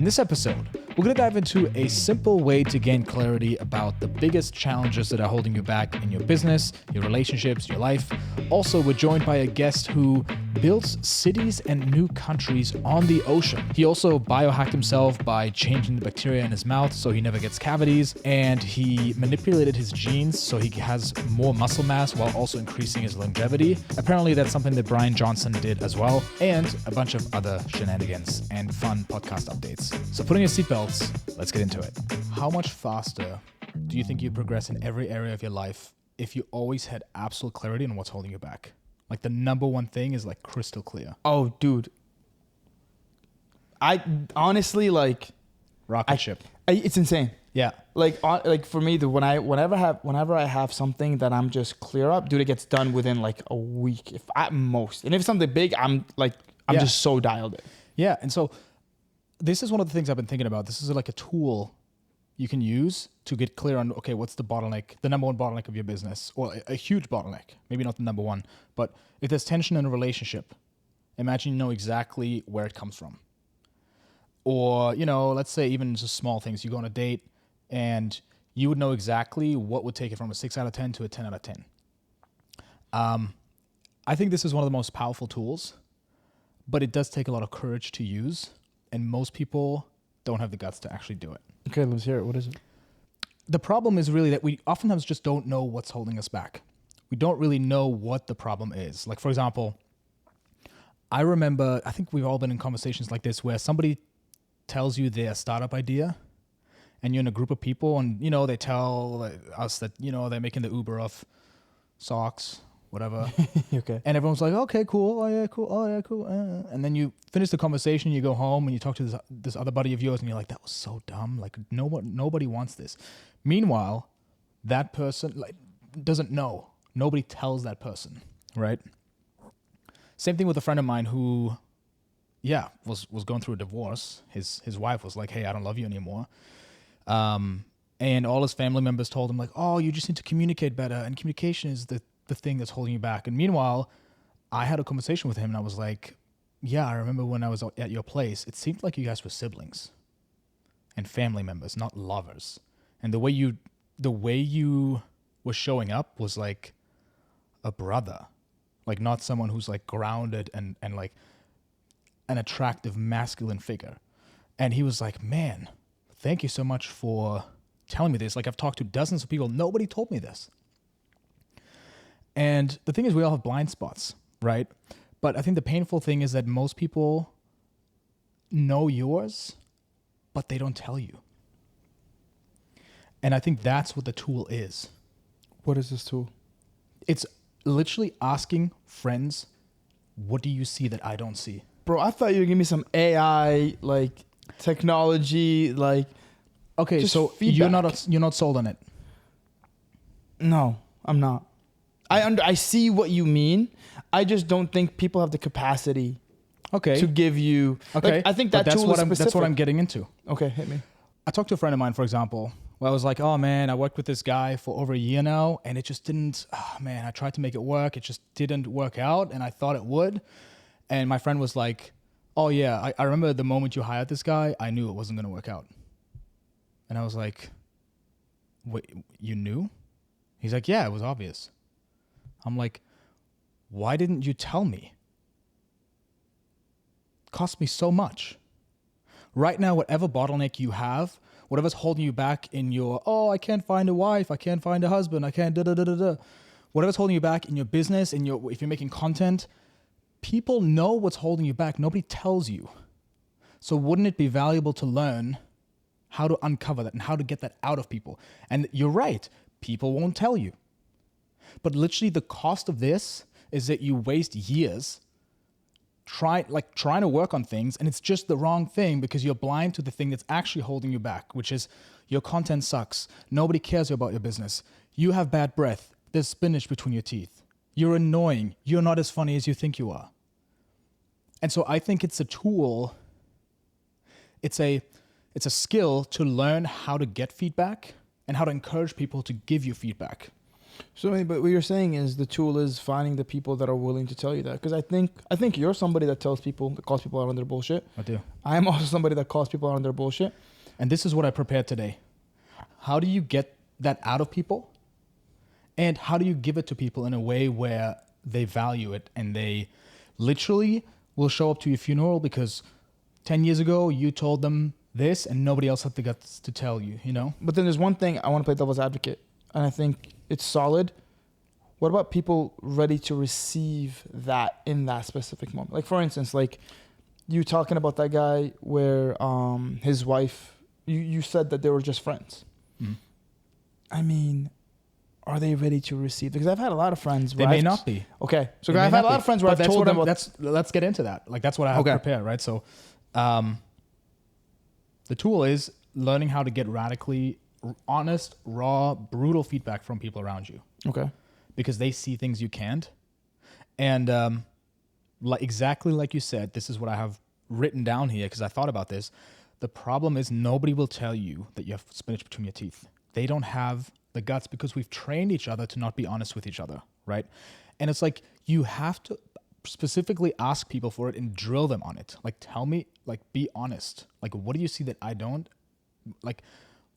In this episode, we're going to dive into a simple way to gain clarity about the biggest challenges that are holding you back in your business, your relationships, your life. Also, we're joined by a guest who builds cities and new countries on the ocean. He also biohacked himself by changing the bacteria in his mouth so he never gets cavities, and he manipulated his genes so he has more muscle mass while also increasing his longevity. Apparently, that's something that Bryan did as well, and a bunch of other shenanigans and fun podcast updates. So putting your seatbelts, let's get into it. How much faster do you think you progress in every area of your life if you always had absolute clarity on what's holding you back? Like the number one thing is like crystal clear. Oh, dude. I honestly rocket ship. It's insane. Yeah. Like for me, whenever I have something that I'm just clear up, dude, it gets done within like a week, if at most. And if it's something big, I'm just so dialed in. Yeah. And so this is one of the things I've been thinking about. This is like a tool you can use to get clear on, okay, what's the bottleneck, the number one bottleneck of your business, or a huge bottleneck, maybe not the number one, but if there's tension in a relationship, imagine you know exactly where it comes from. Or, let's say even just small things, you go on a date and you would know exactly what would take it from a 6 out of 10 to a 10 out of 10. I think this is one of the most powerful tools, but it does take a lot of courage to use, and most people don't have the guts to actually do it. Okay, let's hear it. What is it? The problem is really that we oftentimes just don't know what's holding us back. We don't really know what the problem is. Like, for example, I remember, I think we've all been in conversations like this where somebody tells you their startup idea and you're in a group of people and, they tell us that, they're making the Uber of socks, whatever. Okay. And everyone's like, okay, cool. Oh, yeah, cool. Oh, yeah, cool. And then you finish the conversation, you go home and you talk to this other buddy of yours and you're like, that was so dumb. Like, nobody wants this. Meanwhile, that person doesn't know. Nobody tells that person, right? Same thing with a friend of mine who, was going through a divorce. His wife was like, hey, I don't love you anymore. And all his family members told him like, oh, you just need to communicate better. And communication is the thing that's holding you back. And meanwhile, I had a conversation with him and I was like, yeah, I remember when I was at your place, it seemed like you guys were siblings and family members, not lovers. And the way you were showing up was like a brother, like not someone who's like grounded and like an attractive masculine figure. And he was like, man, thank you so much for telling me this. Like, I've talked to dozens of people. Nobody told me this. And the thing is, we all have blind spots, right? But I think the painful thing is that most people know yours, but they don't tell you. And I think that's what the tool is. What is this tool? It's literally asking friends, what do you see that I don't see? Bro, I thought you were giving me some AI, technology, Okay, so feedback. you're not sold on it. No, I'm not. I see what you mean. I just don't think people have the capacity to give you. Okay, I think that tool is specific. That's what I'm getting into. Okay, hit me. I talked to a friend of mine, for example, where I was like, oh man, I worked with this guy for over a year now, and it just didn't. Oh man, I tried to make it work. It just didn't work out, and I thought it would. And my friend was like, oh yeah, I remember the moment you hired this guy, I knew it wasn't going to work out. And I was like, wait, you knew? He's like, yeah, it was obvious. I'm like, why didn't you tell me? It cost me so much. Right now, whatever bottleneck you have, whatever's holding you back in your, I can't find a wife, I can't find a husband, I can't da-da-da-da-da. Whatever's holding you back in your business, if you're making content, people know what's holding you back. Nobody tells you. So wouldn't it be valuable to learn how to uncover that and how to get that out of people? And you're right. People won't tell you. But literally the cost of this is that you waste years trying to work on things, and it's just the wrong thing because you're blind to the thing that's actually holding you back, which is your content sucks. Nobody cares about your business. You have bad breath. There's spinach between your teeth. You're annoying. You're not as funny as you think you are. And so I think it's a tool. It's a skill to learn how to get feedback and how to encourage people to give you feedback. So, but what you're saying is the tool is finding the people that are willing to tell you that. Because I think you're somebody that calls people out on their bullshit. I do. I am also somebody that calls people out on their bullshit. And this is what I prepared today. How do you get that out of people? And how do you give it to people in a way where they value it and they literally will show up to your funeral because 10 years ago you told them this and nobody else had the guts to tell you, you know? But then there's one thing I want to play devil's advocate, and I think it's solid. What about people ready to receive that in that specific moment? Like, for instance, like you talking about that guy where his wife, you said that they were just friends. Mm. I mean, are they ready to receive? Because I've had a lot of friends. They may not be. Okay. So I've had a lot of friends where I've told them. Let's get into that. Like, that's what I have prepared, right? So the tool is learning how to get radically honest, raw, brutal feedback from people around you. Okay. Because they see things you can't. And exactly like you said, this is what I have written down here because I thought about this. The problem is nobody will tell you that you have spinach between your teeth. They don't have the guts because we've trained each other to not be honest with each other, right? And it's like you have to specifically ask people for it and drill them on it. Like, tell me, like, be honest. Like, what do you see that I don't? Like,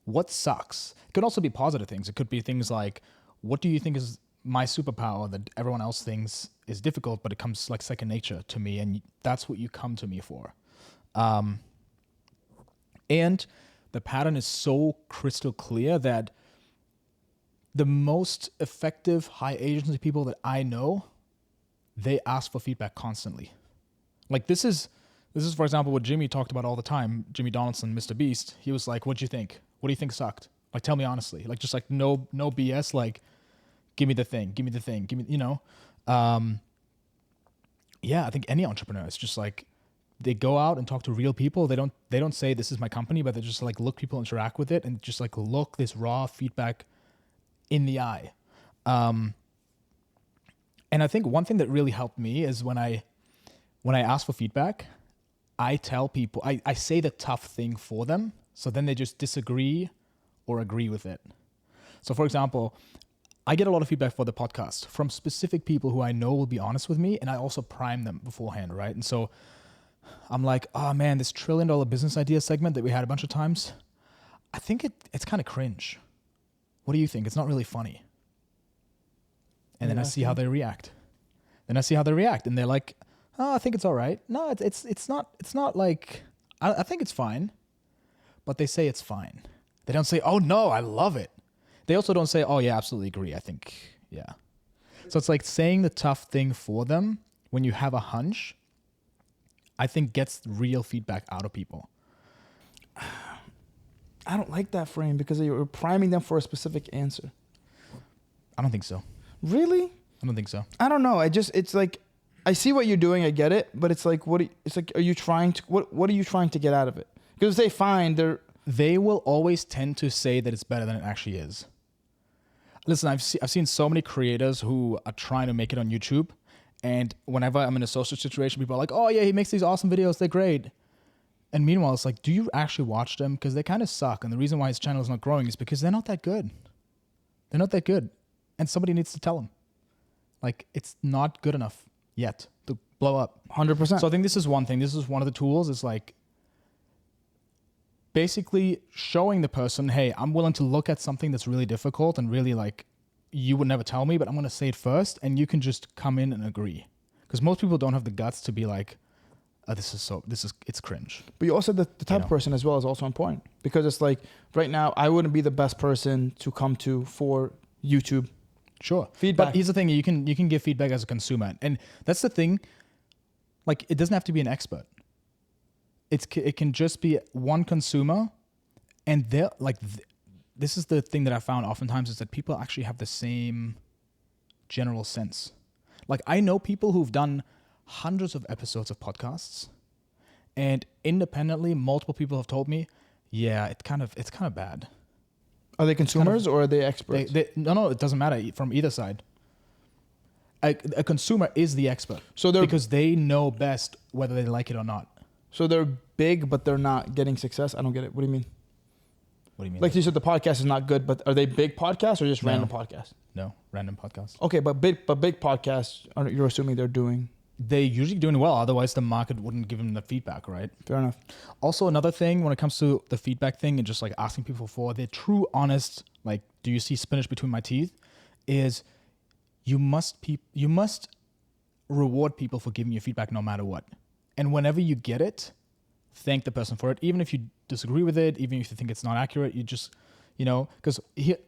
what sucks? It could also be positive things. It could be things like, what do you think is my superpower that everyone else thinks is difficult, but it comes like second nature to me, and that's what you come to me for. And the pattern is so crystal clear that the most effective high agency people that I know, they ask for feedback constantly. Like this is for example what Jimmy talked about all the time. Jimmy Donaldson, Mr. Beast. He was like, "What'd you think? What do you think sucked? Like, tell me honestly. Like, just like no BS. Like, give me the thing. Give me the thing. Give me, you know." Yeah, I think any entrepreneur is just like they go out and talk to real people. They don't say this is my company, but they just like look people interact with it and just like look this raw feedback in the eye. And I think one thing that really helped me is when I ask for feedback, I tell people, I say the tough thing for them. So then they just disagree or agree with it. So for example, I get a lot of feedback for the podcast from specific people who I know will be honest with me. And I also prime them beforehand, right? And so I'm like, oh man, this $1 trillion business idea segment that we had a bunch of times, I think it's kind of cringe. What do you think? It's not really funny. And then I see how they react. And they're like, oh, I think it's all right. No, it's not like, I think it's fine. But they say it's fine. They don't say, oh no, I love it. They also don't say, oh yeah, absolutely agree. I think, yeah. So it's like saying the tough thing for them when you have a hunch, I think gets real feedback out of people. I don't like that frame because you're priming them for a specific answer. I don't think so. Really? I don't think so. I don't know. It's like, I see what you're doing. I get it. But it's like, what are you trying to get out of it? Because if they find they will always tend to say that it's better than it actually is. Listen, I've seen so many creators who are trying to make it on YouTube. And whenever I'm in a social situation, people are like, oh yeah, he makes these awesome videos. They're great. And meanwhile, it's like, do you actually watch them? Because they kind of suck. And the reason why his channel is not growing is because they're not that good. They're not that good. And somebody needs to tell them. Like, it's not good enough yet to blow up. 100%. So I think this is one thing. This is one of the tools. It's like basically showing the person, hey, I'm willing to look at something that's really difficult and really like, you would never tell me, but I'm going to say it first. And you can just come in and agree. Because most people don't have the guts to be like, it's cringe. But you also, the type of person as well is also important. Because it's like, right now, I wouldn't be the best person to come to for YouTube. Sure. Feedback. But here's the thing, you can give feedback as a consumer. And that's the thing, like, it doesn't have to be an expert. It can just be one consumer, and they're like, this is the thing that I found oftentimes is that people actually have the same general sense. Like, I know people who've done hundreds of episodes of podcasts, and independently, multiple people have told me, yeah, it's kind of bad. Are they consumers or are they experts? No, it doesn't matter from either side. A consumer is the expert. Because they know best whether they like it or not. So they're big, but they're not getting success? I don't get it. What do you mean? What do you mean? Like you said, the podcast is not good, but are they big podcasts or just No. random podcasts? No, random podcasts. Okay, but big podcasts, you're assuming they're doing. They're usually doing well. Otherwise, the market wouldn't give them the feedback, right? Fair enough. Also, another thing when it comes to the feedback thing and just like asking people for their true, honest, like, do you see spinach between my teeth? Is you must reward people for giving you feedback no matter what. And whenever you get it, thank the person for it. Even if you disagree with it, even if you think it's not accurate, you just, because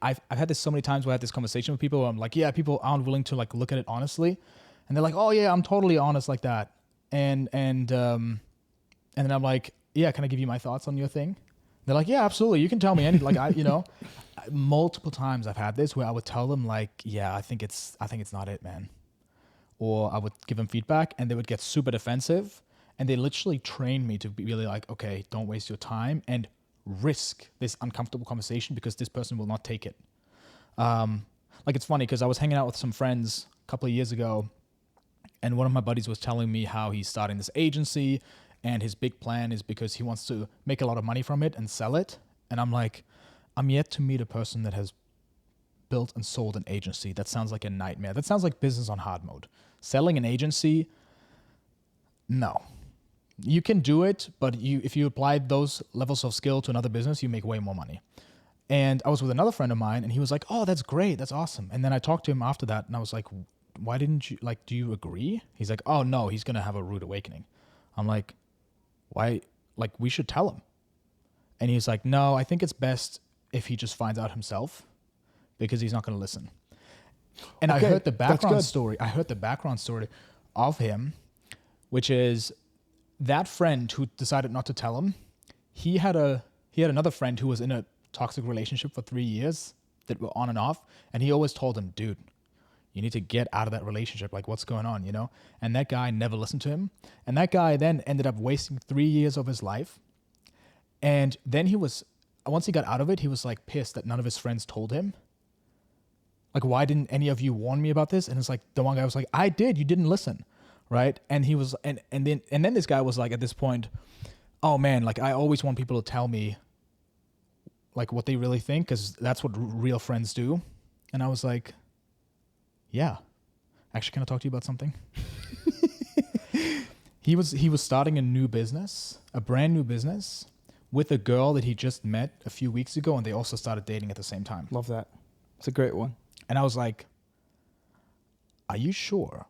I've had this so many times where I had this conversation with people where I'm like, yeah, people aren't willing to like look at it honestly. And they're like, oh yeah, I'm totally honest like that. And then I'm like, yeah, can I give you my thoughts on your thing? They're like, yeah, absolutely. You can tell me anything. Like multiple times I've had this where I would tell them like, yeah, I think it's not it, man. Or I would give them feedback and they would get super defensive, and they literally trained me to be really like, okay, don't waste your time and risk this uncomfortable conversation because this person will not take it. Like it's funny because I was hanging out with some friends a couple of years ago, and one of my buddies was telling me how he's starting this agency and his big plan is because he wants to make a lot of money from it and sell it. And I'm like, I'm yet to meet a person that has built and sold an agency. That sounds like a nightmare. That sounds like business on hard mode. Selling an agency, no. You can do it, but if you apply those levels of skill to another business, you make way more money. And I was with another friend of mine, and he was like, oh, that's great. That's awesome. And then I talked to him after that, and I was like, why didn't you, like, do you agree? He's like, oh, no, he's going to have a rude awakening. I'm like, why? Like, we should tell him. And he's like, no, I think it's best if he just finds out himself because he's not going to listen. And okay, I heard the background story. I heard the background story of him, which is that friend who decided not to tell him. He had another friend who was in a toxic relationship for 3 years that were on and off. And he always told him, dude, you need to get out of that relationship. Like, what's going on, And that guy never listened to him. And that guy then ended up wasting 3 years of his life. And then once he got out of it, he was like pissed that none of his friends told him. Like, why didn't any of you warn me about this? And it's like, the one guy was like, I did, you didn't listen. Right. And he was, and then this guy was like, at this point, oh man, like I always want people to tell me like what they really think, because that's what real friends do. And I was like, yeah, actually, can I talk to you about something? He was starting a brand new business with a girl that he just met a few weeks ago, and they also started dating at the same time. Love that. It's a great one. And I was like, are you sure?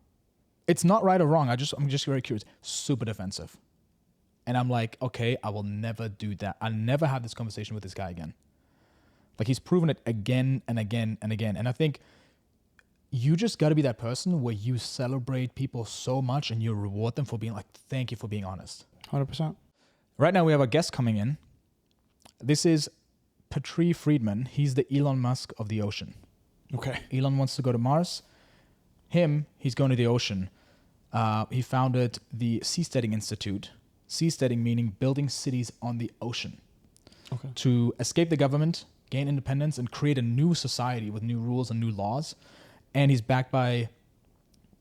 It's not right or wrong. I'm just very curious. Super defensive. And I'm like, okay, I will never do that. I'll never have this conversation with this guy again. Like, he's proven it again and again and again. And I think you just got to be that person where you celebrate people so much and you reward them for being like, thank you for being honest. 100%. Right now we have a guest coming in. This is Patrice Friedman. He's the Elon Musk of the ocean. Okay. Elon wants to go to Mars. He's going to the ocean. He founded the Seasteading Institute. Seasteading meaning building cities on the ocean. Okay. To escape the government, gain independence, and create a new society with new rules and new laws. And he's backed by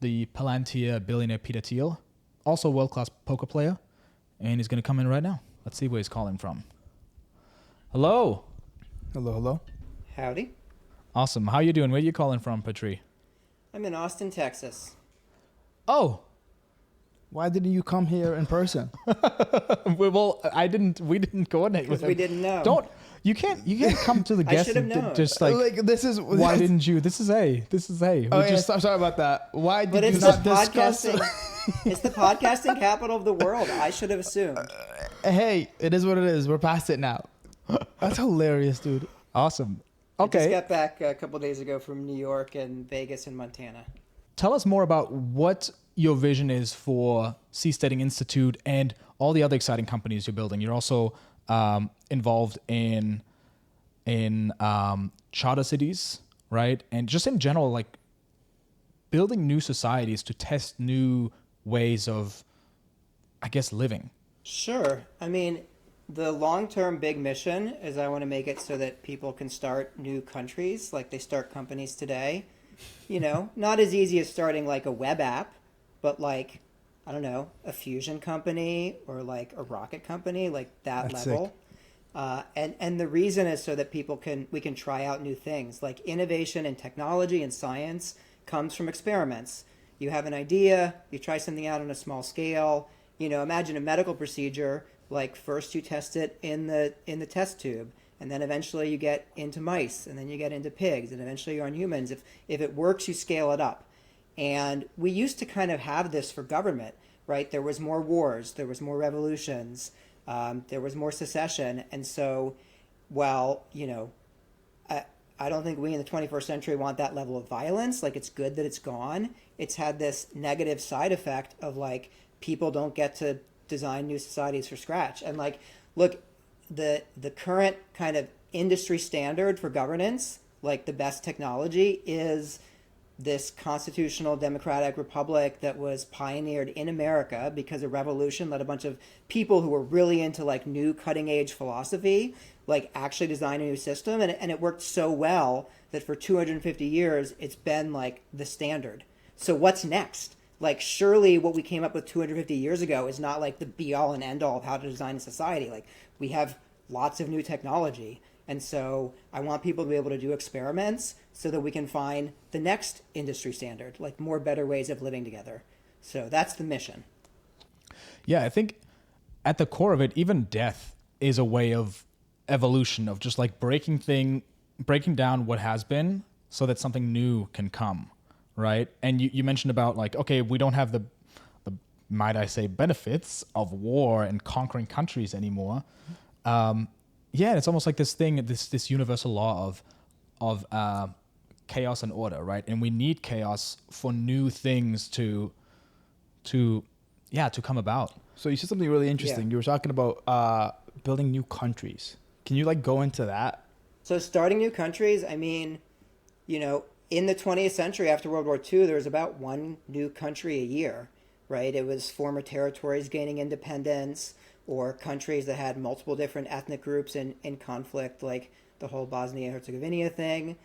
the Palantir billionaire Peter Thiel, also a world-class poker player. And he's going to come in right now. Let's see where he's calling from. Hello. Hello. Howdy. Awesome. How you doing? Where are you calling from, Patrice? I'm in Austin, Texas. Oh. Why didn't you come here in person? Well, we didn't coordinate with him. We didn't know. You can't come to the I guest should have and known. just like this is why didn't you? This is A. Oh, yeah, sorry about that. Why did you not discuss? It's the podcasting capital of the world. I should have assumed. Hey, it is what it is. We're past it now. That's hilarious, dude. Awesome. I Okay. just got back a couple days ago from New York and Vegas and Montana. Tell us more about what your vision is for Seasteading Institute and all the other exciting companies you're building. You're also involved in charter cities, right? And just in general, like building new societies to test new ways of, I guess, living. Sure. I mean, the long-term big mission is I want to make it so that people can start new countries like they start companies today. Not as easy as starting like a web app, but like, I don't know, a fusion company or like a rocket company, like that That's level. And the reason is so that we can try out new things. Like innovation in technology and science comes from experiments. You have an idea, you try something out on a small scale. Imagine a medical procedure. Like first you test it in the test tube, and then eventually you get into mice, and then you get into pigs, and eventually you're on humans. If it works, you scale it up. And we used to kind of have this for government, right? There was more wars, there was more revolutions, there was more secession. And so, I don't think we in the 21st century want that level of violence. Like, it's good that it's gone. It's had this negative side effect of, like, people don't get to design new societies from scratch. And, like, look, the current kind of industry standard for governance, like the best technology, is this constitutional democratic republic that was pioneered in America because a revolution led a bunch of people who were really into like new cutting edge philosophy, like actually design a new system. And it worked so well that for 250 years, it's been like the standard. So what's next? Like, surely what we came up with 250 years ago is not like the be all and end all of how to design a society. Like, we have lots of new technology. And so I want people to be able to do experiments so that we can find the next industry standard, like more better ways of living together. So that's the mission. Yeah, I think at the core of it, even death is a way of evolution, of just like breaking down what has been so that something new can come, right? And you mentioned about like, okay, we don't have the might I say, benefits of war and conquering countries anymore. Yeah, it's almost like this thing, this universal law of chaos and order, right? And we need chaos for new things to come about. So you said something really interesting. Yeah. You were talking about building new countries. Can you like go into that? So starting new countries, I mean, in the 20th century after World War II, there was about one new country a year, right? It was former territories gaining independence, or countries that had multiple different ethnic groups in conflict, like the whole Bosnia-Herzegovina thing.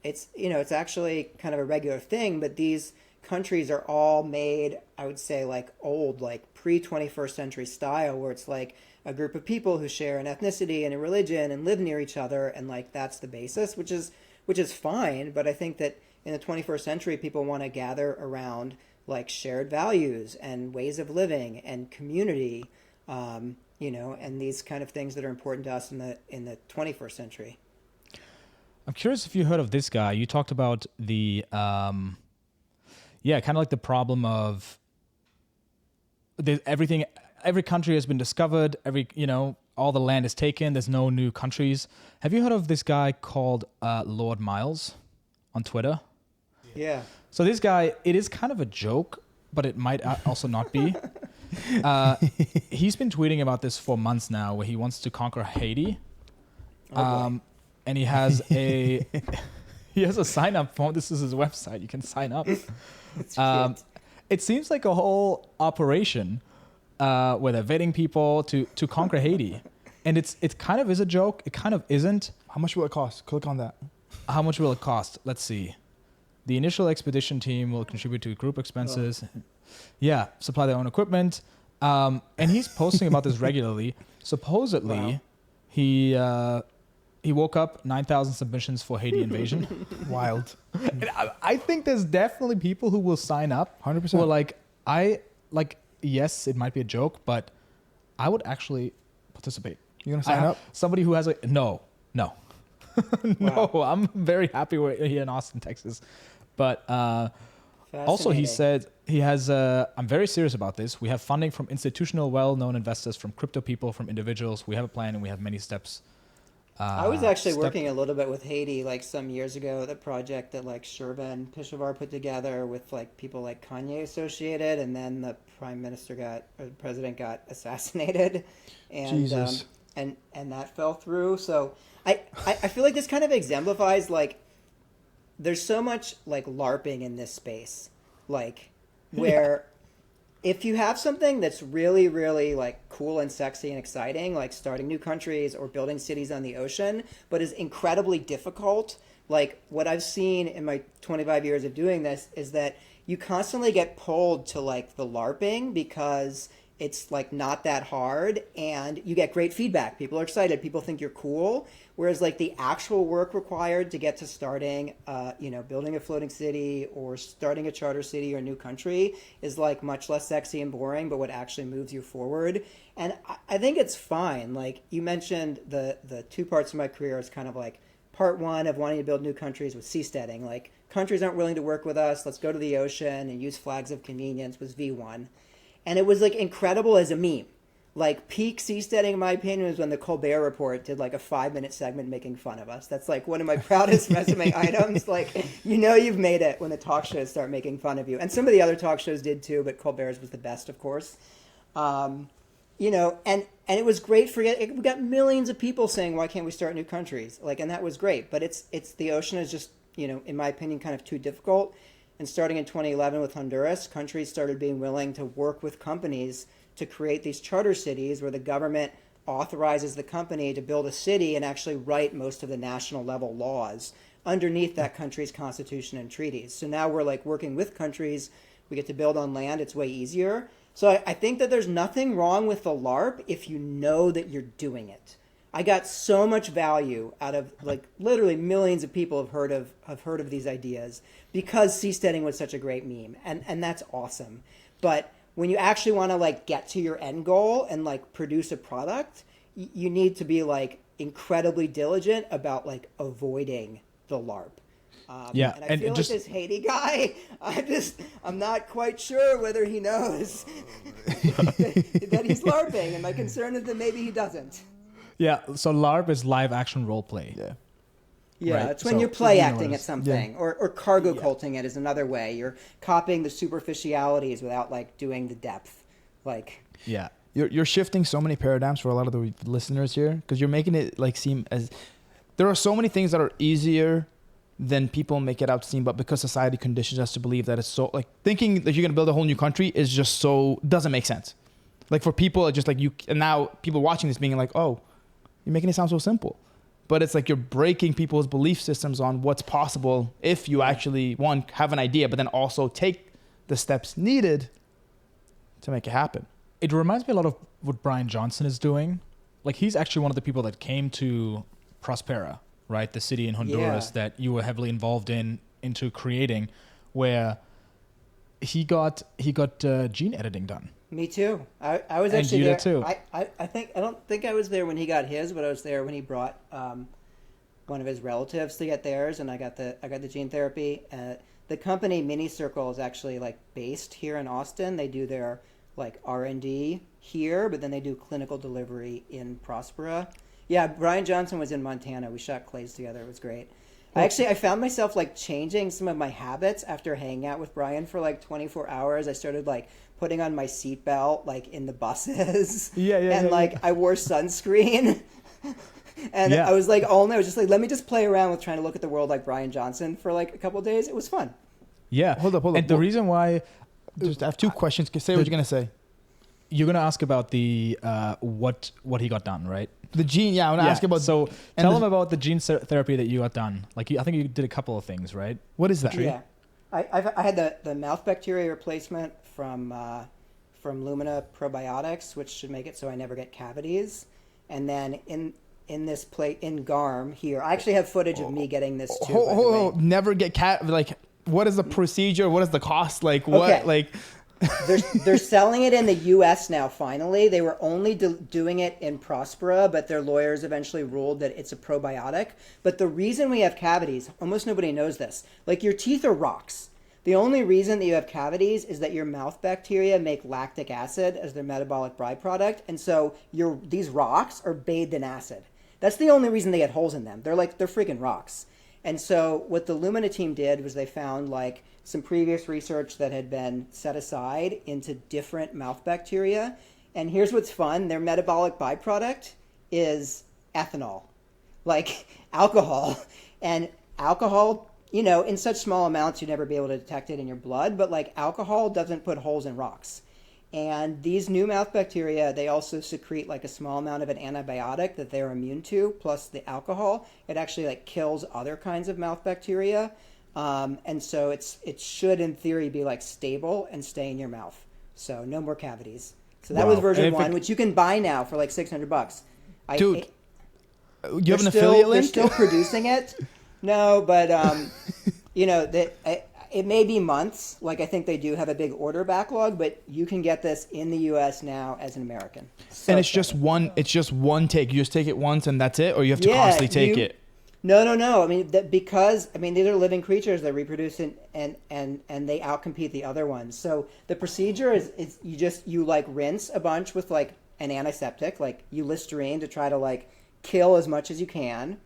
It's actually kind of a regular thing, but these countries are all made, I would say, like old, like pre-21st century style, where it's like a group of people who share an ethnicity and a religion and live near each other, and like that's the basis, which is fine. But I think that in the 21st century, people want to gather around like shared values and ways of living and community. And these kind of things that are important to us in the 21st century. I'm curious if you heard of this guy. You talked about the, kind of like the problem of every country has been discovered, all the land is taken, there's no new countries. Have you heard of this guy called Lord Miles on Twitter? Yeah. So this guy, it is kind of a joke, but it might also not be. He's been tweeting about this for months now, where he wants to conquer Haiti. And he has a sign up form. This is his website. You can sign up. It seems like a whole operation where they're vetting people to conquer Haiti. And it kind of is a joke. It kind of isn't. How much will it cost? Click on that. How much will it cost? Let's see. The initial expedition team will contribute to group expenses. Oh. Yeah, supply their own equipment. And he's posting about this regularly. Supposedly, wow. He woke up 9,000 submissions for Haiti invasion. Wild. I think there's definitely people who will sign up. 100%. Who are yes, it might be a joke, but I would actually participate. You gonna sign up? Somebody who has no. No, I'm very happy we're here in Austin, Texas. But also he said he has, I'm very serious about this. We have funding from institutional, well-known investors, from crypto people, from individuals. We have a plan and we have many steps. I was actually working a little bit with Haiti like some years ago, the project that like Shervin Pishovar put together with like people like Kanye associated, and then the president got assassinated, and Jesus. And that fell through. So I feel like this kind of exemplifies like there's so much like LARPing in this space, like where if you have something that's really, really like cool and sexy and exciting, like starting new countries or building cities on the ocean, but is incredibly difficult, like what I've seen in my 25 years of doing this is that you constantly get pulled to like the LARPing because It's like not that hard, and you get great feedback. People are excited. People think you're cool. Whereas like the actual work required to get to starting, building a floating city or starting a charter city or a new country is like much less sexy and boring, but what actually moves you forward. And I think it's fine. Like you mentioned the two parts of my career is kind of like part one of wanting to build new countries was seasteading. Like countries aren't willing to work with us. Let's go to the ocean and use flags of convenience was V1. And it was like incredible as a meme. Like peak seasteading, in my opinion, was when the Colbert Report did like a 5-minute segment making fun of us. That's like one of my proudest resume items. Like, you've made it when the talk shows start making fun of you. And some of the other talk shows did too, but Colbert's was the best, of course. And it was great for we got millions of people saying, why can't we start new countries? Like, and that was great. But it's the ocean is just, in my opinion, kind of too difficult. And starting in 2011 with Honduras, countries started being willing to work with companies to create these charter cities where the government authorizes the company to build a city and actually write most of the national level laws underneath that country's constitution and treaties. So now we're like working with countries. We get to build on land. It's way easier. So I think that there's nothing wrong with the LARP if you know that you're doing it. I got so much value out of like literally millions of people have heard of these ideas because seasteading was such a great meme, and that's awesome. But when you actually want to like get to your end goal and like produce a product, you need to be like incredibly diligent about like avoiding the LARP. And I feel like this Haiti guy, I'm not quite sure whether he knows that he's LARPing, and my concern is that maybe he doesn't. Yeah, so LARP is live action role play. Yeah. Yeah, right? it's when you're play acting at something, or cargo culting it is another way. You're copying the superficialities without like doing the depth. Like, yeah, you're shifting so many paradigms for a lot of the listeners here because you're making it like seem as there are so many things that are easier than people make it out to seem, but because society conditions us to believe that it's so like thinking that you're gonna build a whole new country is just so doesn't make sense. Like for people, it's just like and now people watching this being like, oh, you're making it sound so simple. But it's like you're breaking people's belief systems on what's possible if you actually, one, have an idea, but then also take the steps needed to make it happen. It reminds me a lot of what Bryan Johnson is doing. Like he's actually one of the people that came to Prospera, right? The city in Honduras that you were heavily involved into creating, where he got gene editing done. Me too. I was actually you there. did too. I don't think I was there when he got his, but I was there when he brought one of his relatives to get theirs, and I got the gene therapy. The company Mini Circle is actually like based here in Austin. They do their like R&D here, but then they do clinical delivery in Prospera. Yeah, Bryan Johnson was in Montana. We shot clays together. It was great. I found myself like changing some of my habits after hanging out with Bryan for like 24 hours. I started like putting on my seatbelt like in the buses. I wore sunscreen. And I was like, I was just like, let me just play around with trying to look at the world like Bryan Johnson for like a couple of days. It was fun. Yeah. Hold up. And the reason why... Just I have two questions. Say what you're going to say. You're going to ask about the what he got done, right? The gene, I want to ask about... So tell him about the gene therapy that you got done. Like, I think you did a couple of things, right? What is that? Yeah. I had the mouth bacteria replacement from Lumina Probiotics, which should make it so I never get cavities. And then in this plate in Garm here, I actually have footage of me getting this too. Hold, never get like what is the procedure? What is the cost? Like what? Okay. Like they're selling it in the U.S. now. Finally, they were only doing it in Prospera, but their lawyers eventually ruled that it's a probiotic. But the reason we have cavities, almost nobody knows this. Like your teeth are rocks. The only reason that you have cavities is that your mouth bacteria make lactic acid as their metabolic byproduct, and so these rocks are bathed in acid. That's the only reason they get holes in them. They're freaking rocks. And so what the Lumina team did was they found like some previous research that had been set aside into different mouth bacteria. And here's what's fun. Their metabolic byproduct is ethanol, like alcohol. And alcohol, in such small amounts, you'd never be able to detect it in your blood. But like alcohol doesn't put holes in rocks. And these new mouth bacteria, they also secrete like a small amount of an antibiotic that they're immune to, plus the alcohol. It actually like kills other kinds of mouth bacteria. And so it should, in theory, be like stable and stay in your mouth. So no more cavities. So that was Wow. version And if 1, it- which you can buy now for like $600. Dude, you They're have an still, affiliate they're link? still producing it. No, but you know that it may be months. Like I think they do have a big order backlog, but you can get this in the U.S. now as an American. So And it's just exciting. one. It's just one take. You just take it once and that's it, or you have to constantly take it. No. I mean, because these are living creatures that reproduce and they outcompete the other ones. So the procedure is you like rinse a bunch with like an antiseptic, like you Listerine to try to like kill as much as you can,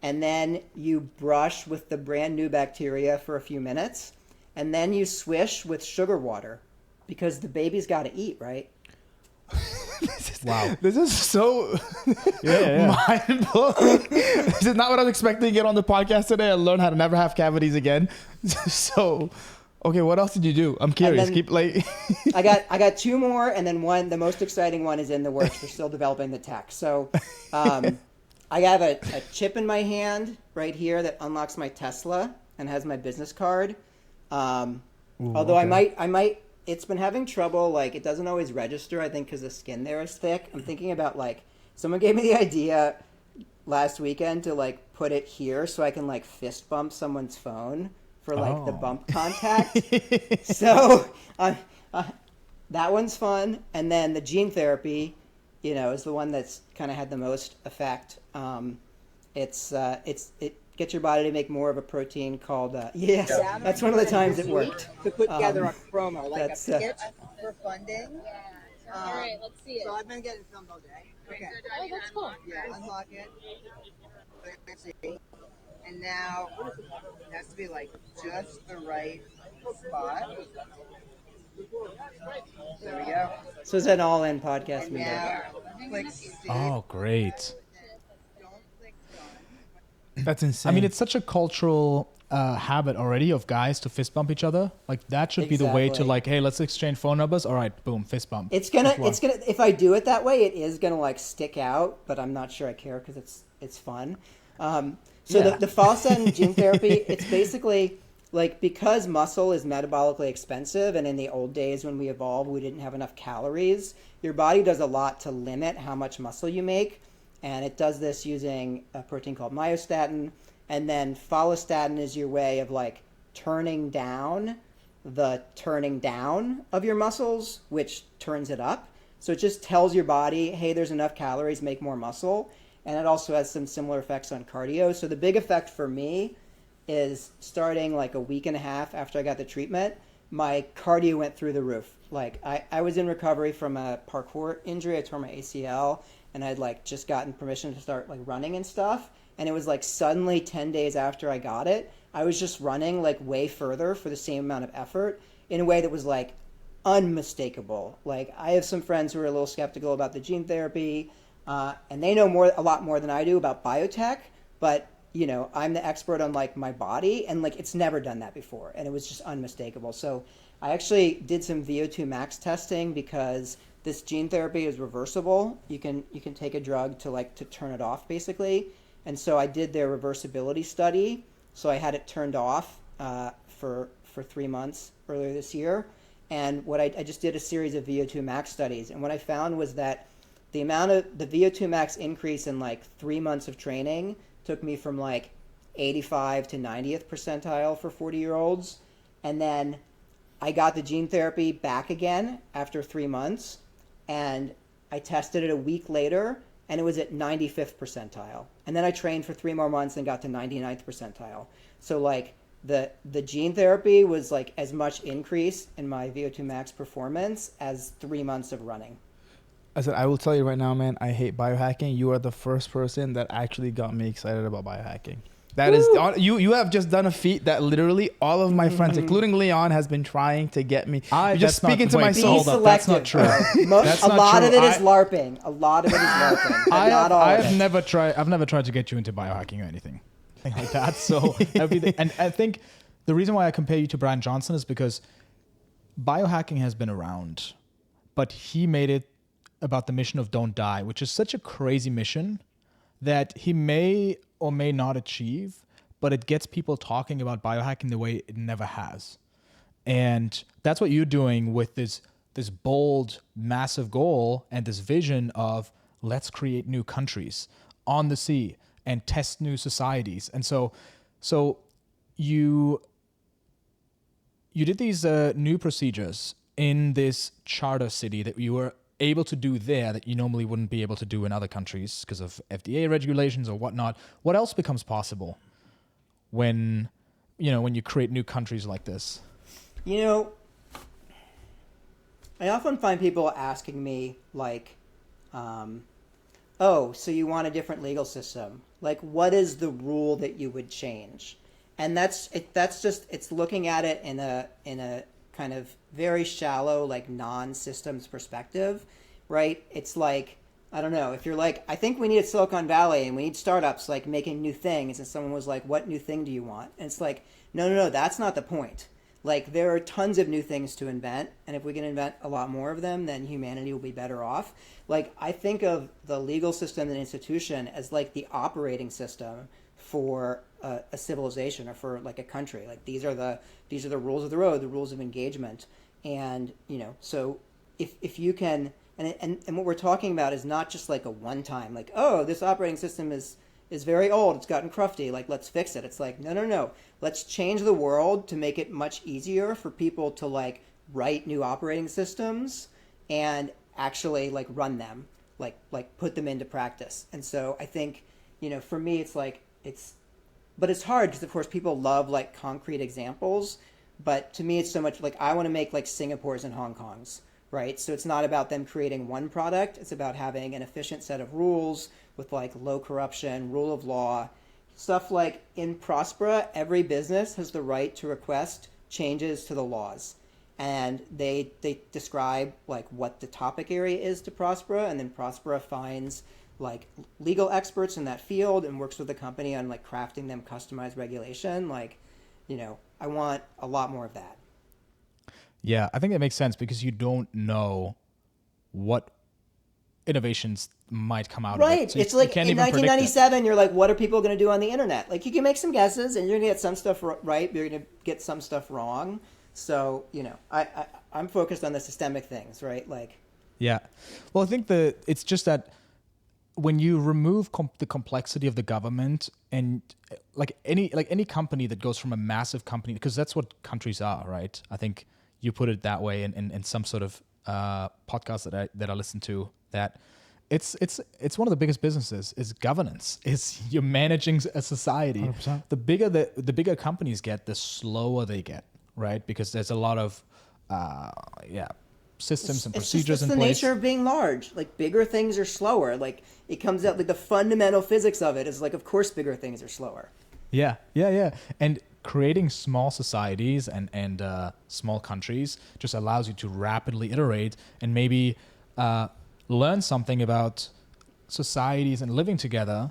and then you brush with the brand new bacteria for a few minutes, and then you swish with sugar water, because the baby's got to eat, right? Wow. This is so Yeah. mind blowing. This is not what I was expecting to get on the podcast today and learn how to never have cavities again. So, okay, what else did you do? I'm curious. then- Keep like. I got 2 more, and then the most exciting one is in the works. We're still developing the tech. So, I have a chip in my hand right here that unlocks my Tesla and has my business card. Although okay. I might. It's been having trouble. Like it doesn't always register. I think because the skin there is thick. I'm thinking about like someone gave me the idea last weekend to like put it here so I can like fist bump someone's phone for like the Oh. bump contact. So that one's fun. And then the gene therapy, is the one that's kind of had the most effect. It gets your body to make more of a protein called yes. That's one of the times it worked. To put together a promo, like a that's, pitch for funding. All right, let's see it. So I've been getting filmed all day. Okay. Oh, that's cool. Yeah, unlock it. Let's see. And now it has to be like just the right spot. There we go. So it's an all-in podcast And meeting. now click save. Oh, great. Don't click done. That's insane. I mean, it's such a cultural habit already of guys to fist bump each other. Like that should be the way to Exactly. like, hey, let's exchange phone numbers. All right, boom, fist bump. It's gonna, That's why. if I do it that way, it is gonna like stick out, but I'm not sure I care because it's fun. So Yeah. the follistatin gene therapy, it's basically like because muscle is metabolically expensive, and in the old days when we evolved, we didn't have enough calories. Your body does a lot to limit how much muscle you make, and it does this using a protein called myostatin. And then follistatin is your way of like turning down of your muscles, which turns it up. So it just tells your body, hey, there's enough calories, make more muscle. And it also has some similar effects on cardio. So the big effect for me is starting like a week and a half after I got the treatment, my cardio went through the roof. Like I was in recovery from a parkour injury. I tore my ACL, and I'd like just gotten permission to start like running and stuff. And it was like suddenly 10 days after I got it, I was just running like way further for the same amount of effort in a way that was like unmistakable. Like I have some friends who are a little skeptical about the gene therapy, and they know a lot more than I do about biotech, but I'm the expert on like my body, and like it's never done that before, and it was just unmistakable. So I actually did some VO2 max testing because this gene therapy is reversible. You can take a drug to turn it off basically. And so I did their reversibility study. So I had it turned off for 3 months earlier this year. And what I just did a series of VO2 max studies. And what I found was that the amount of the VO2 max increase in like 3 months of training took me from like 85 to 90th percentile for 40-year-olds. And then I got the gene therapy back again after 3 months. And I tested it a week later, and it was at 95th percentile. And then I trained for 3 more months and got to 99th percentile. So like the gene therapy was like as much increase in my VO2 max performance as 3 months of running. I said, I will tell you right now, man, I hate biohacking. You are the first person that actually got me excited about biohacking. That is, you have just done a feat that literally all of my friends, including Leon, has been trying to get me. You're just speaking to my Be soul. Hold up, that's not selective, true. bro. That's A not lot true. of it is LARPing. A lot of it is LARPing. But not all of it. I've never tried to get you into biohacking or anything like that. So and I think the reason why I compare you to Bryan Johnson is because biohacking has been around, but he made it about the mission of don't die, which is such a crazy mission that he may or may not achieve, but it gets people talking about biohacking the way it never has. And that's what you're doing with this this bold, massive goal and this vision of let's create new countries on the sea and test new societies. And so you did these new procedures in this charter city that you were able to do there that you normally wouldn't be able to do in other countries because of FDA regulations or whatnot. What else becomes possible when you create new countries like this? I often find people asking me like, oh, so you want a different legal system? Like, what is the rule that you would change? And that's just, it's looking at it in a kind of very shallow, like non-systems perspective, right? It's like, I don't know, if you're like, I think we need a Silicon Valley and we need startups like making new things, and someone was like, what new thing do you want? And it's like, no, that's not the point. Like, there are tons of new things to invent, and if we can invent a lot more of them, then humanity will be better off. Like, I think of the legal system and institution as like the operating system for a civilization or for like a country. Like, these are the rules of the road, the rules of engagement. And so if you can, and what we're talking about is not just like a one time, like, oh, this operating system is very old, it's gotten crufty, like, let's fix it. It's like, no, let's change the world to make it much easier for people to like write new operating systems and actually like run them, like put them into practice. And so I think, for me, it's like, but it's hard because of course people love like concrete examples, but to me it's so much like, I want to make like Singapore's and Hong Kong's, right? So it's not about them creating one product, it's about having an efficient set of rules with like low corruption, rule of law, stuff like in Prospera, every business has the right to request changes to the laws. And they describe like what the topic area is to Prospera, and then Prospera finds like legal experts in that field and works with the company on like crafting them customized regulation. Like, I want a lot more of that. Yeah, I think that makes sense because you don't know what innovations might come out right. of it. So it's like in 1997, you're like, what are people going to do on the internet? Like, you can make some guesses and you're going to get some stuff right, you're going to get some stuff wrong. So, I'm focused on the systemic things, right? Like, yeah. Well, I think it's just that when you remove the complexity of the government and like any company that goes from a massive company, because that's what countries are, right? I think you put it that way in some sort of podcast that I listen to, that it's one of the biggest businesses is governance. Is you're managing a society. 100%. The bigger companies get, the slower they get, right? Because there's a lot of systems and procedures in place. It's the nature of being large. Like, bigger things are slower. Like, it comes out like the fundamental physics of it is like, of course bigger things are slower. Yeah. And creating small societies and small countries just allows you to rapidly iterate and maybe learn something about societies and living together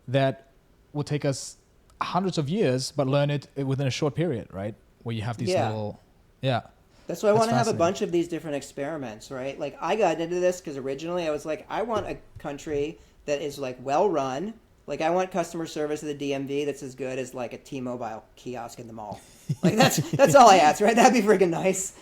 that will take us hundreds of years, but learn it within a short period, right? Where you have these little, That's why I want to have a fascinating. bunch of these different experiments, right? Like, I got into this because originally I was like, I want a country that is like well run. Like, I want customer service at the DMV that's as good as like a T-Mobile kiosk in the mall. Like, that's all I ask, right? That'd be freaking nice.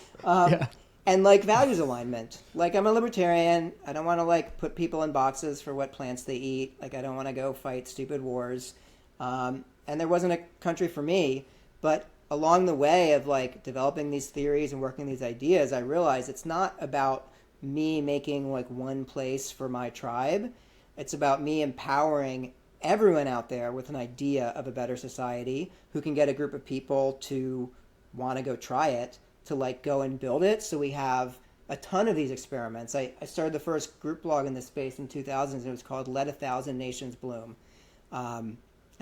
And like values alignment. Like, I'm a libertarian. I don't want to like put people in boxes for what plants they eat. Like, I don't want to go fight stupid wars. And there wasn't a country for me, but along the way of like developing these theories and working these ideas, I realized it's not about me making like one place for my tribe. It's about me empowering everyone out there with an idea of a better society who can get a group of people to want to go try it, to like go and build it. So we have a ton of these experiments. I started the first group blog in this space in 2000s, and it was called Let 1,000 Nations Bloom. And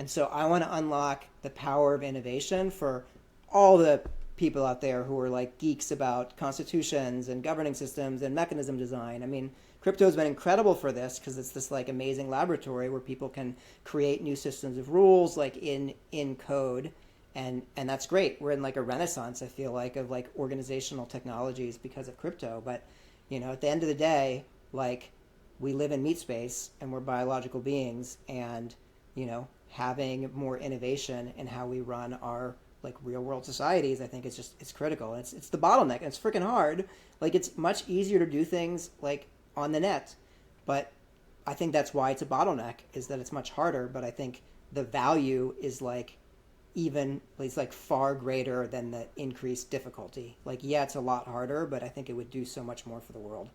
so I want to unlock the power of innovation for all the people out there who are like geeks about constitutions and governing systems and mechanism design. I mean, crypto's been incredible for this because it's this like amazing laboratory where people can create new systems of rules like in code. And that's great. We're in like a renaissance, I feel like, of like organizational technologies because of crypto. But, at the end of the day, like, we live in meat space and we're biological beings, and, having more innovation in how we run our like real world societies, I think it's critical. It's the bottleneck, and it's freaking hard. Like, it's much easier to do things like on the net, but I think that's why it's a bottleneck, is that it's much harder. But I think the value is like it's like far greater than the increased difficulty. Like, yeah, it's a lot harder, but I think it would do so much more for the world.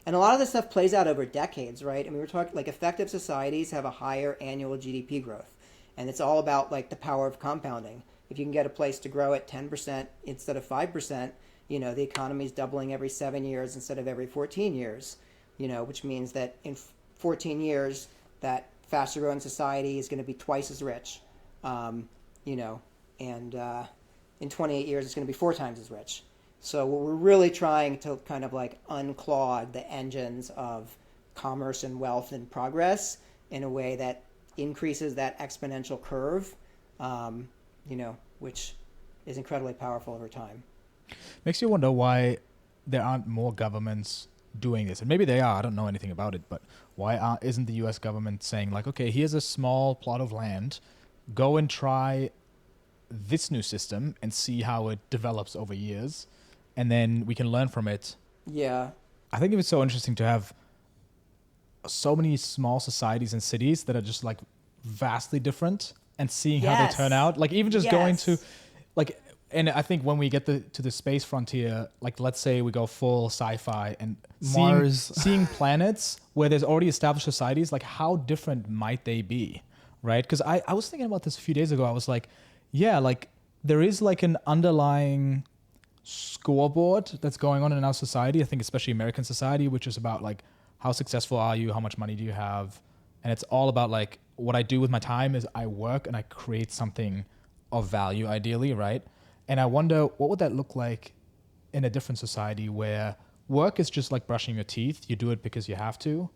And a lot of this stuff plays out over decades, right? I mean, we're talking like effective societies have a higher annual GDP growth, and it's all about like the power of compounding. If you can get a place to grow at 10% instead of 5%, the economy is doubling every 7 years instead of every 14 years, which means that in 14 years, that faster growing society is going to be twice as rich, and in 28 years, it's going to be 4 times as rich. So we're really trying to kind of like unclog the engines of commerce and wealth and progress in a way that increases that exponential curve, which is incredibly powerful over time. Makes you wonder why there aren't more governments doing this. And maybe they are, I don't know anything about it, but why isn't the US government saying like, okay, here's a small plot of land, go and try this new system and see how it develops over years, and then we can learn from it. Yeah. I think it was so interesting to have so many small societies and cities that are just like vastly different, and seeing how they turn out. Like even just going to like, and I think when we get to the space frontier, like let's say we go full sci-fi and seeing planets where there's already established societies, like how different might they be, right? Because I was thinking about this a few days ago. I was like, yeah, like there is like an underlying scoreboard that's going on in our society. I think especially American society, which is about like how successful are you, how much money do you have, and it's all about like what I do with my time is I work and I create something of value, ideally, right? And I wonder what would that look like in a different society where work is just like brushing your teeth. You do it because you have to,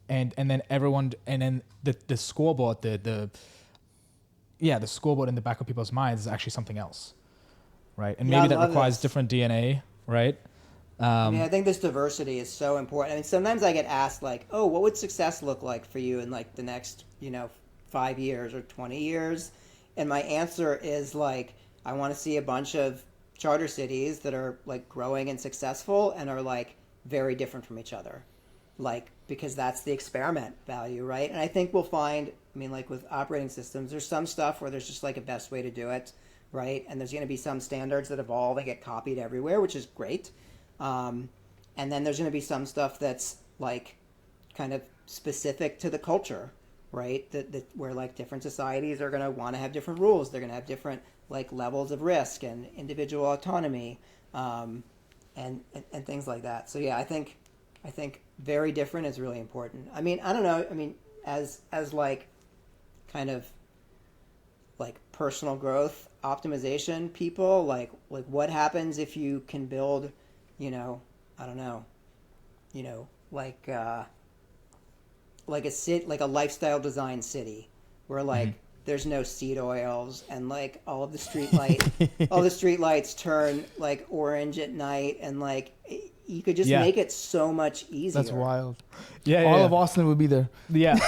and then everyone, and then the scoreboard, the scoreboard in the back of people's minds is actually something else, right? And maybe that requires different DNA, right? I think this diversity is so important. I mean, sometimes I get asked like, oh, what would success look like for you in like the next, 5 years or 20 years? And my answer is like, I want to see a bunch of charter cities that are like growing and successful and are like very different from each other. Like, because that's the experiment value, right? And I think we'll find, like with operating systems, there's some stuff where there's just like a best way to do it, right? And there's going to be some standards that evolve and get copied everywhere, which is great. And then there's going to be some stuff that's like kind of specific to the culture, right? That where like different societies are going to want to have different rules. They're going to have different like levels of risk and individual autonomy, and things like that. So yeah, I think very different is really important. I don't know. As like kind of like personal growth optimization people, like what happens if you can build, like a city, like a lifestyle design city where like there's no seed oils and like all the street lights turn like orange at night, and like you could just make it so much easier. That's wild. All of Austin would be there. Yeah.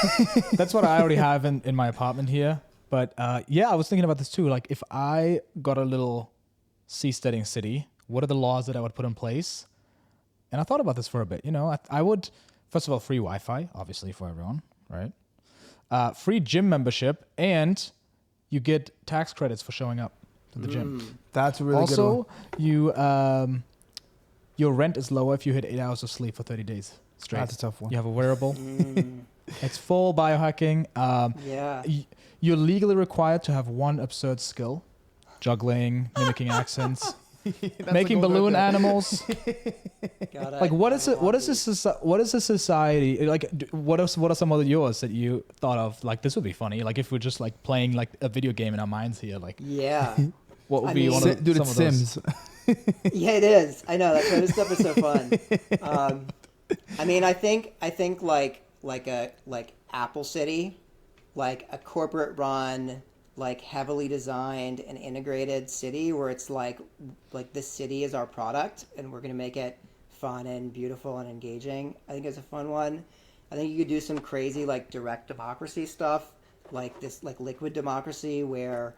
That's what I already have in my apartment here. But I was thinking about this too. Like if I got a little seasteading city, what are the laws that I would put in place? And I thought about this for a bit. I would, first of all, free Wi-Fi, obviously for everyone, right? Free gym membership, and you get tax credits for showing up to the gym. That's a really good one. Also, your rent is lower if you hit 8 hours of sleep for 30 days straight. That's a tough one. You have a wearable. It's full biohacking. You're legally required to have one absurd skill: juggling, mimicking accents, making balloon animals. Like what is a society like? What are some of yours that you thought of? Like this would be funny. Like if we're just like playing like a video game in our minds here. Like what would be one of dude? Some It's of Sims. those? Yeah, it is. I know that's why this stuff is so fun. I think like Apple City, like a corporate run, like heavily designed and integrated city where it's like this city is our product and we're going to make it fun and beautiful and engaging. I think it's a fun one. I think you could do some crazy like direct democracy stuff, like this like liquid democracy where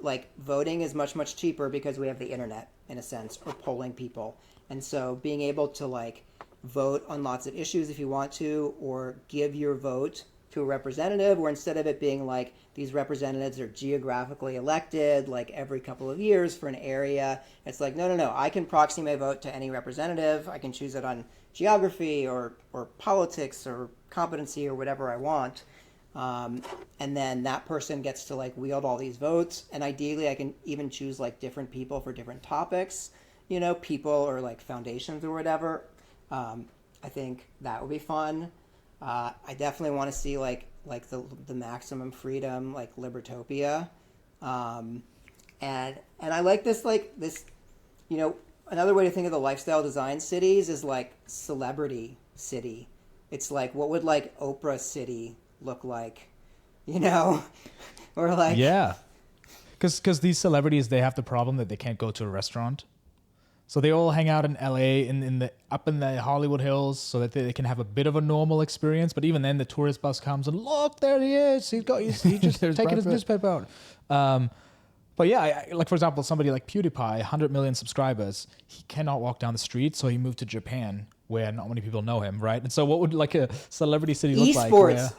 like voting is much, much cheaper because we have the internet in a sense, or polling people. And so being able to like vote on lots of issues if you want to, or give your vote to a representative, or instead of it being like these representatives are geographically elected like every couple of years for an area, it's like, no, I can proxy my vote to any representative. I can choose it on geography or politics or competency or whatever I want. And then that person gets to like wield all these votes. And ideally I can even choose like different people for different topics, people or like foundations or whatever. I think that would be fun. I definitely want to see like the maximum freedom, like Libertopia. And I like this, another way to think of the lifestyle design cities is like celebrity city. It's like, what would like Oprah city look like, or like, yeah, because these celebrities, they have the problem that they can't go to a restaurant, so they all hang out in LA up in the Hollywood Hills so that they can have a bit of a normal experience. But even then, the tourist bus comes and look, there he is. He just taking his newspaper out. But yeah, like for example, somebody like PewDiePie, 100 million subscribers, he cannot walk down the street, so he moved to Japan, where not many people know him, right? And so, what would like a celebrity city look like? Esports.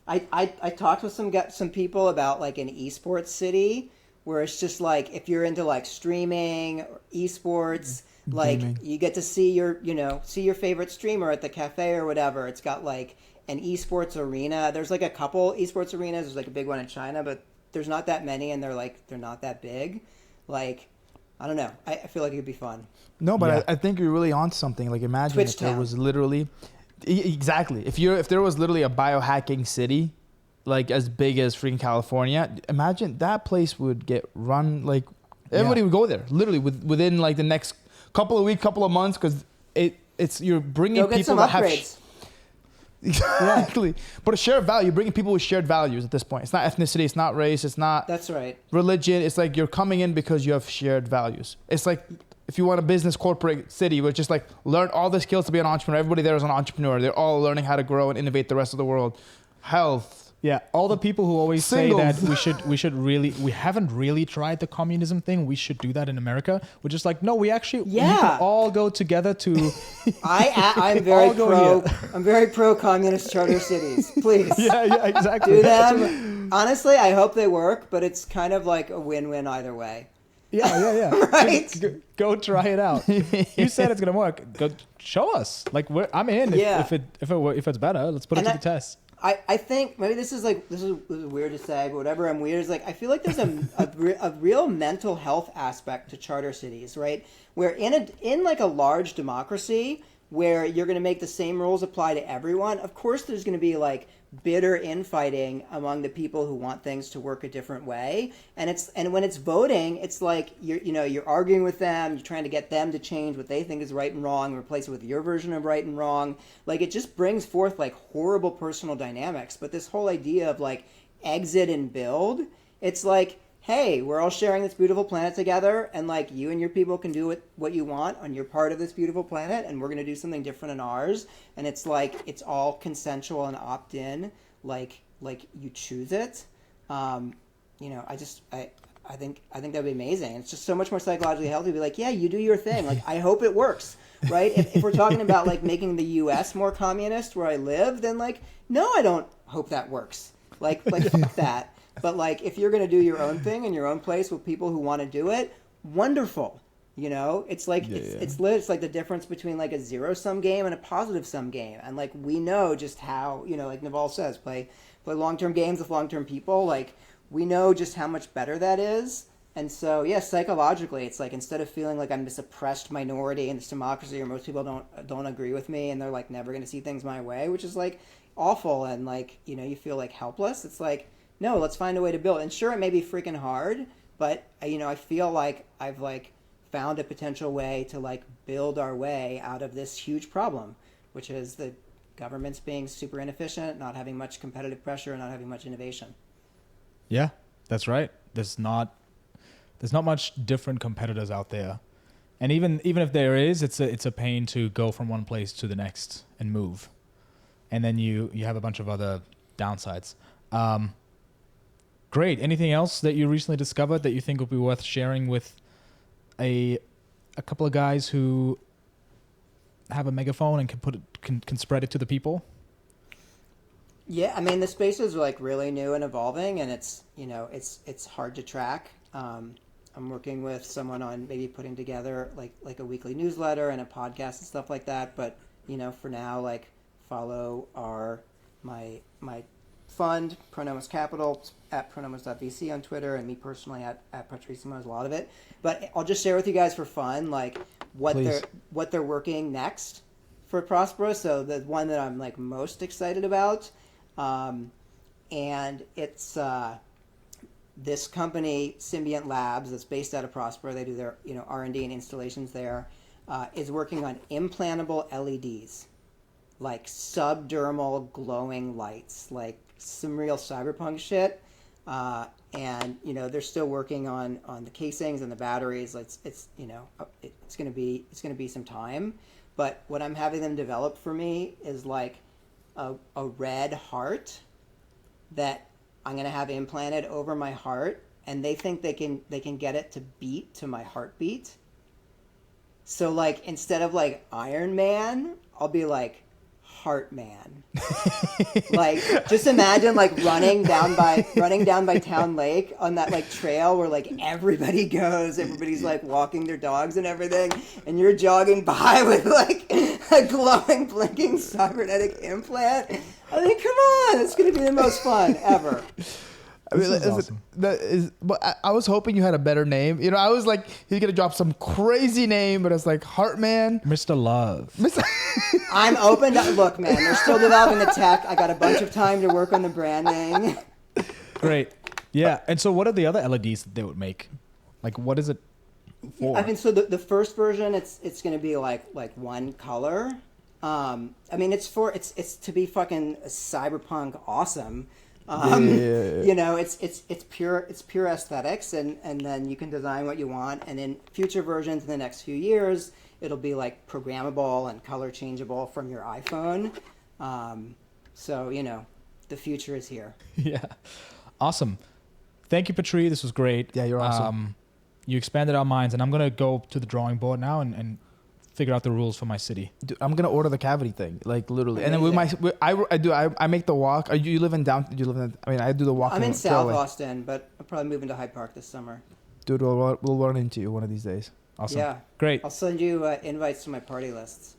I talked with some people about like an esports city where it's just like if you're into like streaming or esports, like Gaming. you get to see your favorite streamer at the cafe or whatever. It's got like an esports arena. There's like a couple esports arenas. There's like a big one in China, but there's not that many, and they're not that big. Like, I don't know. I feel like it could be fun. No, but Yeah. I think you're really on something. Like imagine Twitch if there town. was literally, exactly. If there was literally a biohacking city, like as big as freaking California, imagine that place would get run like everybody Yeah. would go there literally within like the next couple of weeks, couple of months, because it's you're bringing Go get people some that have upgrades. exactly, but a shared value. You're bringing people with shared values at this point. It's not ethnicity, it's not race, it's not That's right. religion. It's like you're coming in because you have shared values. It's like if you want a business corporate city where it's just like learn all the skills to be an entrepreneur. Everybody there is an entrepreneur. They're all learning how to grow and innovate the rest of the world. Health. Yeah, all the people who always Singles. say that we haven't really tried the communism thing. We should do that in America. We're just like, no, we Yeah. can all go together to. I'm all go I'm very pro communist charter cities. Please. yeah, exactly. Do them. Honestly, I hope they work, but it's kind of like a win-win either way. Yeah. Right? Go try it out. You said it's gonna work. Go show us. Like I'm in. Yeah. If it's better, let's put it to the test. I think maybe this is weird to say, but whatever. I'm weird is like I feel like there's a real mental health aspect to charter cities, right? Where in like a large democracy where you're going to make the same rules apply to everyone. Of course, there's going to be like bitter infighting among the people who want things to work a different way. And when it's voting, it's like you're arguing with them, you're trying to get them to change what they think is right and wrong, replace it with your version of right and wrong. Like it just brings forth like horrible personal dynamics. But this whole idea of like exit and build, it's like, hey, we're all sharing this beautiful planet together, and like you and your people can do what you want on your part of this beautiful planet, and we're going to do something different in ours. And it's like it's all consensual and opt-in, like you choose it. I think that'd be amazing. It's just so much more psychologically healthy to be like, yeah, you do your thing. Like I hope it works, right? If we're talking about like making the U.S. more communist where I live, then like no, I don't hope that works. Like fuck that. But like, if you're going to do your own thing in your own place with people who want to do it, wonderful. It's like it's like the difference between like a zero-sum game and a positive-sum game. And like we know just how like Naval says, play long-term games with long-term people. Like we know just how much better that is. And so psychologically, it's like instead of feeling like I'm this oppressed minority in this democracy, or most people don't agree with me, and they're like never going to see things my way, which is like awful, and like you feel like helpless. It's like, no, let's find a way to build. And sure, it may be freaking hard, but I feel like I've like found a potential way to like build our way out of this huge problem, which is the government's being super inefficient, not having much competitive pressure, and not having much innovation. Yeah, that's right. There's not much different competitors out there, and even if there is, it's a pain to go from one place to the next and move, and then you have a bunch of other downsides. Great. Anything else that you recently discovered that you think would be worth sharing with a couple of guys who have a megaphone and can spread it to the people? Yeah, I mean the space is like really new and evolving, and it's it's hard to track. I'm working with someone on maybe putting together like a weekly newsletter and a podcast and stuff like that. But for now, like follow my fund Pronomos Capital at pronomos.vc on Twitter, and me personally at Patrissimo is a lot of it. But I'll just share with you guys for fun like what they're working next for Prospero. So the one that I'm like most excited about. And it's this company, Symbiont Labs, that's based out of Prospero. They do their R&D and installations there. Is working on implantable LEDs, like subdermal glowing lights, like some real cyberpunk shit. And they're still working on the casings and the batteries. It's gonna be some time. But what I'm having them develop for me is like a red heart that I'm gonna have implanted over my heart, and they think they can get it to beat to my heartbeat. So like instead of like Iron Man, I'll be like Heart Man. Like just imagine like running down by Town Lake on that like trail where like everybody's like walking their dogs and everything, and you're jogging by with like a glowing blinking cybernetic implant. I mean, come on, it's gonna be the most fun ever. I mean, This is awesome. But I was hoping you had a better name. I was like, he's gonna drop some crazy name, but it's like Heartman. Mr. Love. I'm open to look, man. They're still developing the tech. I got a bunch of time to work on the branding. Great. Yeah. And so what are the other LEDs that they would make? Like, what is it for? I mean, so the first version, it's going to be like one color. I mean, it's to be fucking cyberpunk awesome. It's pure aesthetics, and then you can design what you want. And in future versions in the next few years, it'll be like programmable and color changeable from your iPhone. So the future is here. Yeah. Awesome. Thank you, Patri. This was great. Yeah, you're awesome. You expanded our minds, and I'm going to go to the drawing board now and figure out the rules for my city. Dude, I'm gonna order the cavity thing, like literally. And then I make the walk. You live in downtown? You live in? I mean, I do the walk. I'm in South Austin, but I'll probably move into Hyde Park this summer. Dude, we'll run into you one of these days. Awesome. Yeah, Great. I'll send you invites to my party lists.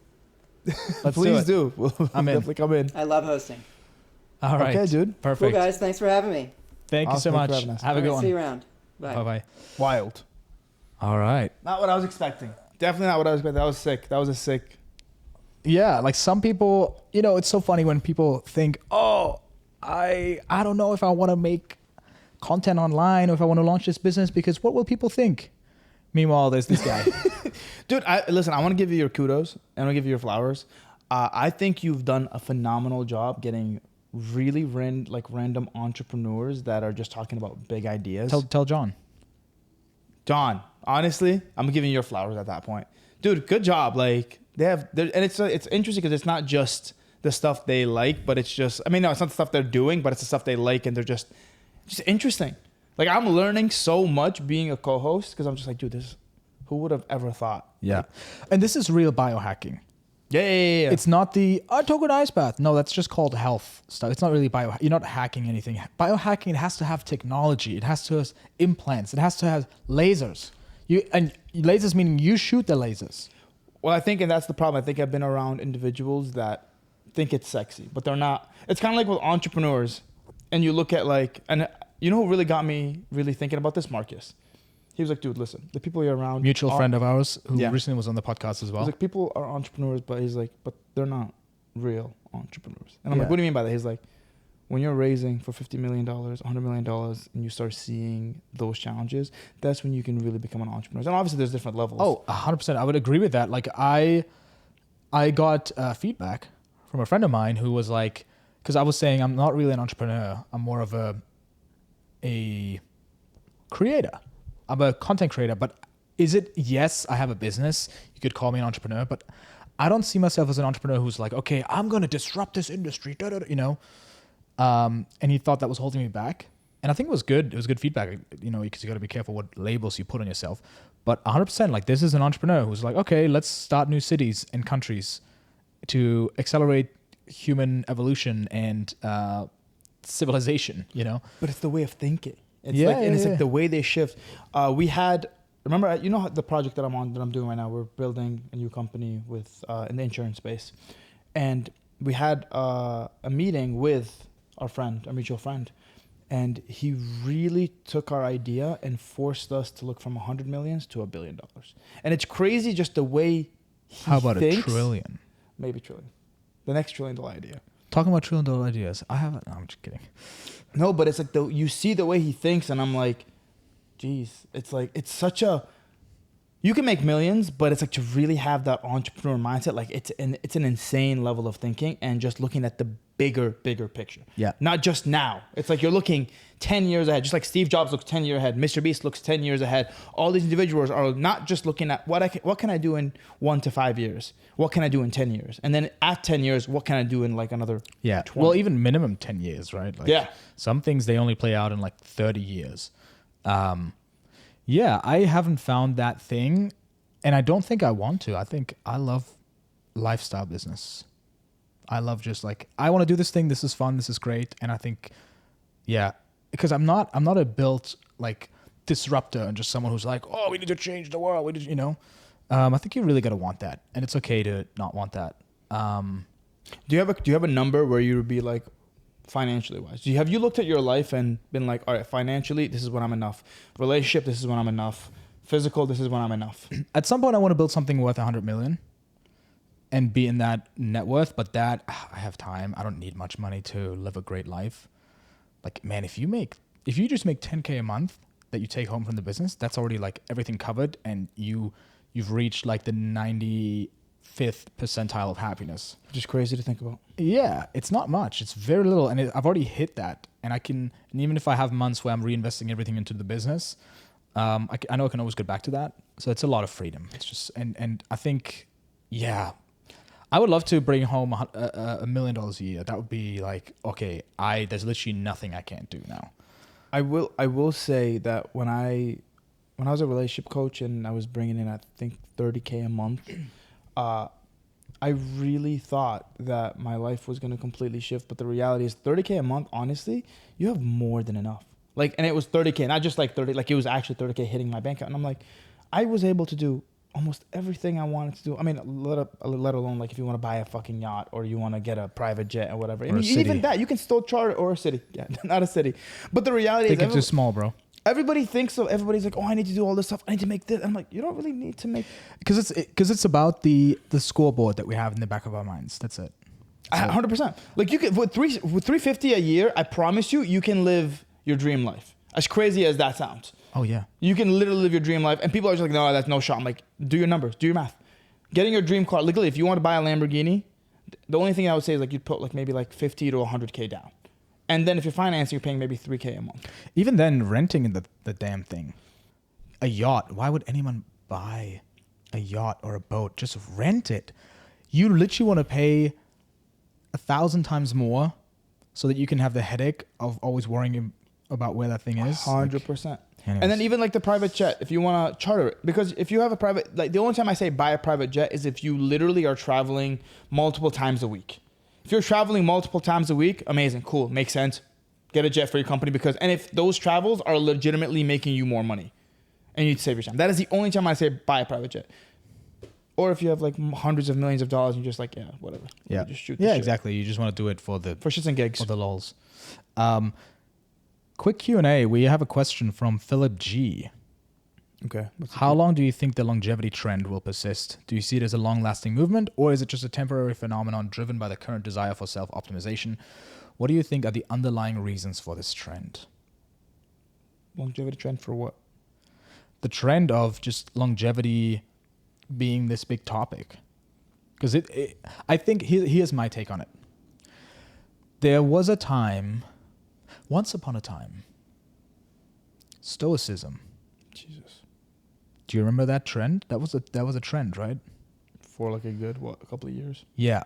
Please do. I'm in. Definitely come in. I love hosting. All right. Okay, dude. Perfect. Cool, guys. Thanks for having me. Thank you so Awesome. Thanks much. for having us. Have a All good right, one. see you around. Bye. Bye-bye. Wild. All right. Not what I was expecting. Definitely not what I was expecting. That was sick. That was a sick. Yeah, like some people, it's so funny when people think, oh, I don't know if I want to make content online or if I want to launch this business because what will people think? Meanwhile, there's this guy. Dude, listen, I want to give you your kudos. I want to give you your flowers. I think you've done a phenomenal job getting really random entrepreneurs that are just talking about big ideas. Tell John. John, honestly, I'm giving you your flowers at that point. Dude, good job. Like and it's interesting because it's not just the stuff they like, but it's just, it's not the stuff they're doing, but it's the stuff they like, and they're just interesting. Like I'm learning so much being a co-host because I'm just like, dude, who would have ever thought? Yeah. And this is real biohacking. Yeah. It's not I took an ice bath. No, that's just called health stuff. It's not really biohacking. You're not hacking anything. Biohacking, it has to have technology. It has to have implants. It has to have lasers. And lasers meaning you shoot the lasers. Well, I think, and that's the problem. I think I've been around individuals that think it's sexy, but they're not. It's kind of like with entrepreneurs, and you look at and you know who really got me really thinking about this? Marcus. He was like, dude, listen, the people you're around. Mutual friend of ours who recently was on the podcast as well. He's like, people are entrepreneurs, but he's like, but they're not real entrepreneurs. And I'm like, what do you mean by that? He's like, when you're raising for $50 million, $100 million, and you start seeing those challenges, that's when you can really become an entrepreneur. And obviously there's different levels. Oh, 100%. I would agree with that. Like I got feedback from a friend of mine who was like, because I was saying I'm not really an entrepreneur. I'm more of a creator. I'm a content creator. But is it, yes, I have a business. You could call me an entrepreneur, but I don't see myself as an entrepreneur who's like, okay, I'm going to disrupt this industry, And he thought that was holding me back. And I think it was good. It was good feedback, you know, because you got to be careful what labels you put on yourself. But 100%, like this is an entrepreneur who's like, okay, let's start new cities and countries to accelerate human evolution and civilization, you know? But it's the way of thinking. It's Yeah, like, and it's yeah, like the way they shift. We had, remember, you know the project that I'm doing right now. We're building a new company with in the insurance space, and we had a meeting with our mutual friend, and he really took our idea and forced us to look from 100 millions to $1 billion. And it's crazy just the way he How about thinks. a trillion? Maybe trillion. The next $1 trillion idea. Talking about $1 trillion ideas. I haven't. No, I'm just kidding. No, but it's like you see the way he thinks, and I'm like, geez, it's like it's such a. You can make millions, but it's like to really have that entrepreneur mindset. Like it's an insane level of thinking and just looking at the bigger picture. Yeah. Not just now. It's like you're looking 10 years ahead. Just like Steve Jobs looks 10 years ahead. Mr. Beast looks 10 years ahead. All these individuals are not just looking at what can I do in 1 to 5 years? What can I do in 10 years? And then at 10 years, what can I do in like another 20? Well, even minimum 10 years, right? Like Yeah. Some things they only play out in like 30 years. Yeah, I haven't found that thing, and I don't think I want to. I think I love lifestyle business. I love just like, I want to do this thing. This is fun. This is great. And I think, yeah, because I'm not a built like disruptor and just someone who's like, oh, we need to change the world. We need, you know, I think you really got to want that, and it's okay to not want that. Do you have a number where you would be like, financially wise? Have you looked at your life and been like, all right, financially, this is when I'm enough. Relationship, this is when I'm enough. Physical, this is when I'm enough. At some point, I want to build something worth 100 million and be in that net worth. But that I have time. I don't need much money to live a great life. Like, man, if you just make 10K a month that you take home from the business, that's already like everything covered, and you've reached like the 95th percentile of happiness. Which is crazy to think about. Yeah, it's not much. It's very little, and I've already hit that. And and even if I have months where I'm reinvesting everything into the business, I know I can always get back to that. So it's a lot of freedom. It's just, and I think, yeah, I would love to bring home $1 million a year. That would be like, okay, there's literally nothing I can't do now. I will say that when I was a relationship coach and I was bringing in, I think, $30K a month, I really thought that my life was going to completely shift. But the reality is $30K a month, honestly, you have more than enough. Like, and it was $30K, not just like 30, like it was actually $30K hitting my bank account. And I'm like, I was able to do almost everything I wanted to do. I mean, let alone like if you want to buy a fucking yacht or you want to get a private jet or whatever. Or even that, you can still charter, or a city. Yeah, not a city. But the reality Think it's too small, bro. Everybody thinks so. Everybody's like, oh, I need to do all this stuff. I need to make this. I'm like, you don't really need to make. Because it's about the scoreboard that we have in the back of our minds. That's it. 100%. Like you can with $350 a year, I promise you can live your dream life. As crazy as that sounds. Oh yeah. You can literally live your dream life, and people are just like, no, that's no shot. I'm like, do your numbers, do your math. Getting your dream car, literally, if you want to buy a Lamborghini, the only thing I would say is like you'd put like maybe like 50 to 100K down. And then if you're financing, you're paying maybe 3K a month. Even then, renting the damn thing. A yacht. Why would anyone buy a yacht or a boat? Just rent it. You literally want to pay 1,000 times more so that you can have the headache of always worrying about where that thing is. 100%. Anyways. And then even like the private jet, if you want to charter it, because if you have a private, like the only time I say buy a private jet is if you literally are traveling multiple times a week. If you're traveling multiple times a week, amazing, cool, makes sense. Get a jet for your company and if those travels are legitimately making you more money and you need to save your time. That is the only time I say buy a private jet. Or if you have like hundreds of millions of dollars and you're just like, yeah, whatever. Yeah. Just shoot Yeah, shit. exactly. You just want to do it for shits and gigs. For the lols. Quick Q&A. We have a question from Philip G. Okay. How long do you think the longevity trend will persist? Do you see it as a long-lasting movement, or is it just a temporary phenomenon driven by the current desire for self-optimization? What do you think are the underlying reasons for this trend? Longevity trend for what? The trend of just longevity being this big topic. Because I think here's my take on it. There was a time, once upon a time, Stoicism. Jesus. Do you remember that trend? That was a trend, right? For like a couple of years? Yeah.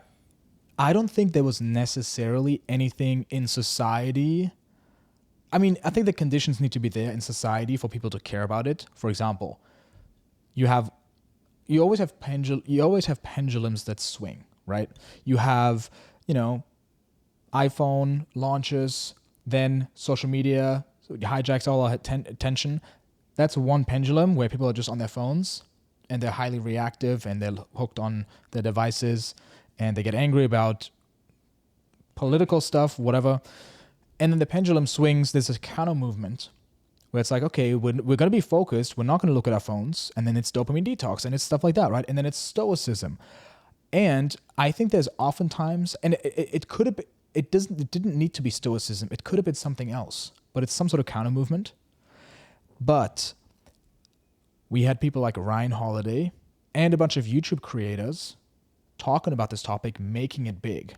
I don't think there was necessarily anything in society. I mean, I think the conditions need to be there in society for people to care about it. For example, you always have pendulums that swing, right? You have, iPhone launches, then social media hijacks all our attention. That's one pendulum where people are just on their phones and they're highly reactive and they're hooked on their devices and they get angry about political stuff, whatever. And then the pendulum swings. There's a counter movement where it's like, okay, we're going to be focused. We're not going to look at our phones. And then it's dopamine detox and it's stuff like that, right? And then it's stoicism. And I think there's oftentimes, and it could have been, it didn't need to be stoicism. It could have been something else, but it's some sort of counter movement. But we had people like Ryan Holiday and a bunch of YouTube creators talking about this topic, making it big.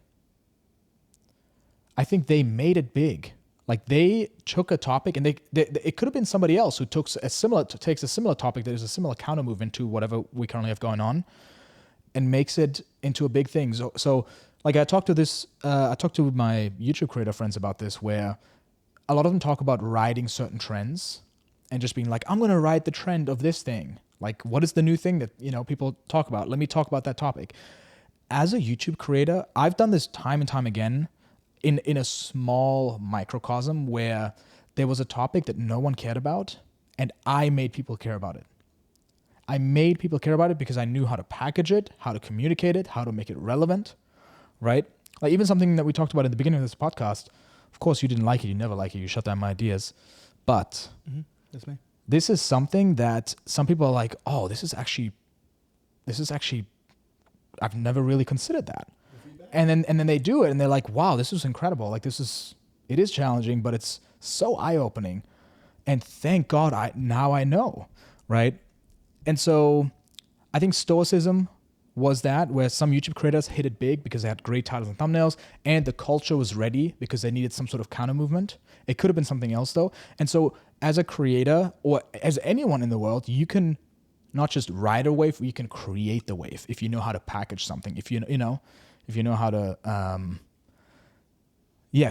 I think they made it big. Like they took a topic, and it could have been somebody else who takes a similar topic that is a similar counter movement to whatever we currently have going on, and makes it into a big thing. So like I talked to my YouTube creator friends about this, where a lot of them talk about riding certain trends and just being like, I'm going to ride the trend of this thing. Like, what is the new thing that, people talk about? Let me talk about that topic. As a YouTube creator, I've done this time and time again in a small microcosm where there was a topic that no one cared about, and I made people care about it. I made people care about it because I knew how to package it, how to communicate it, how to make it relevant, right? Like even something that we talked about at the beginning of this podcast. Of course, you didn't like it. You never like it. You shut down my ideas. But That's me. this is something that some people are like, oh, this is actually, I've never really considered that. And then they do it and they're like, wow, this is incredible. Like it is challenging, but it's so eye-opening. And thank God now I know, right? And so I think stoicism was that, where some YouTube creators hit it big because they had great titles and thumbnails, and the culture was ready because they needed some sort of counter movement. It could have been something else though. And so as a creator, or as anyone in the world, you can not just ride a wave, you can create the wave if you know how to package something, if you know how to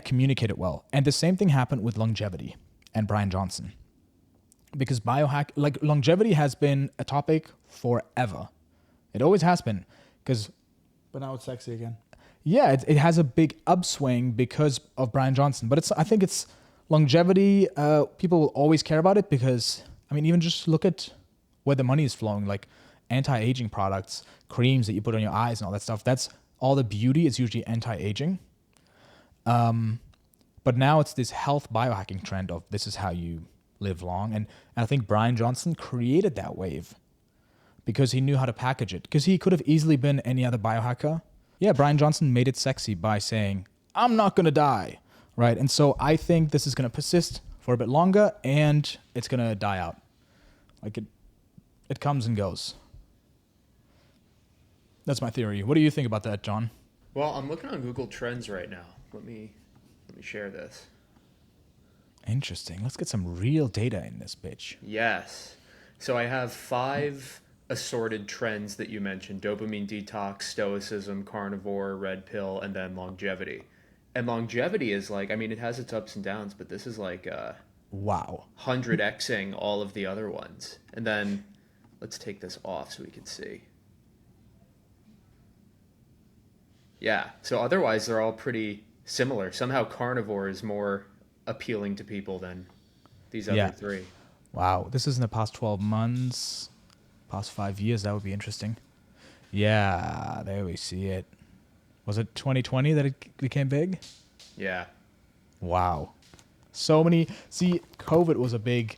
communicate it well. And the same thing happened with longevity and Bryan Johnson. Because longevity has been a topic forever. It always has been. But now it's sexy again. Yeah, it has a big upswing because of Bryan Johnson. But I think it's longevity. People will always care about it because, even just look at where the money is flowing, like anti-aging products, creams that you put on your eyes and all that stuff. That's all the beauty is usually anti-aging. But now it's this health biohacking trend of this is how you live long. And I think Bryan Johnson created that wave because he knew how to package it. Because he could have easily been any other biohacker. Yeah, Bryan Johnson made it sexy by saying, I'm not going to die, right? And so I think this is going to persist for a bit longer and it's going to die out. Like it comes and goes. That's my theory. What do you think about that, John? Well, I'm looking on Google Trends right now. Let me share this. Interesting. Let's get some real data in this bitch. Yes. So I have 5 assorted trends that you mentioned: dopamine detox, stoicism, carnivore, red pill, and then longevity. And longevity is like, it has its ups and downs, but this is like wow, 100xing all of the other ones. And then let's take this off so we can see. Yeah, so otherwise they're all pretty similar. Somehow carnivore is more appealing to people than these other 3. Wow, this is in the past 12 months, past 5 years. That would be interesting. Yeah, there we see it. Was it 2020 that it became big? Yeah. Wow. So many. See, COVID was a big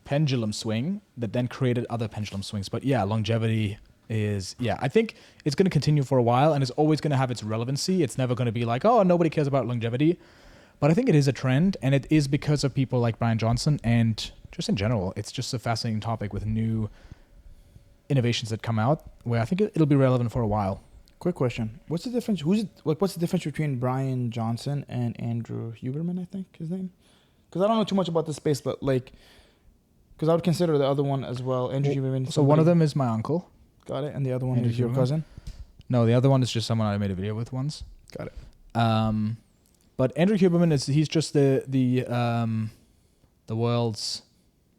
pendulum swing that then created other pendulum swings. But yeah, longevity I think it's going to continue for a while and it's always going to have its relevancy. It's never going to be like, oh, nobody cares about longevity. But I think it is a trend, and it is because of people like Bryan Johnson, and just in general, it's just a fascinating topic with new innovations that come out where I think it'll be relevant for a while. Quick question. What's the difference? What's the difference between Bryan Johnson and Andrew Huberman, I think his name? Because I don't know too much about this space, but because I would consider the other one as well, Andrew Huberman. So one of them is my uncle. Got it. And the other one Andrew is your Huberman. cousin? No, the other one is just someone I made a video with once. Got it. But Andrew Huberman he's just the world's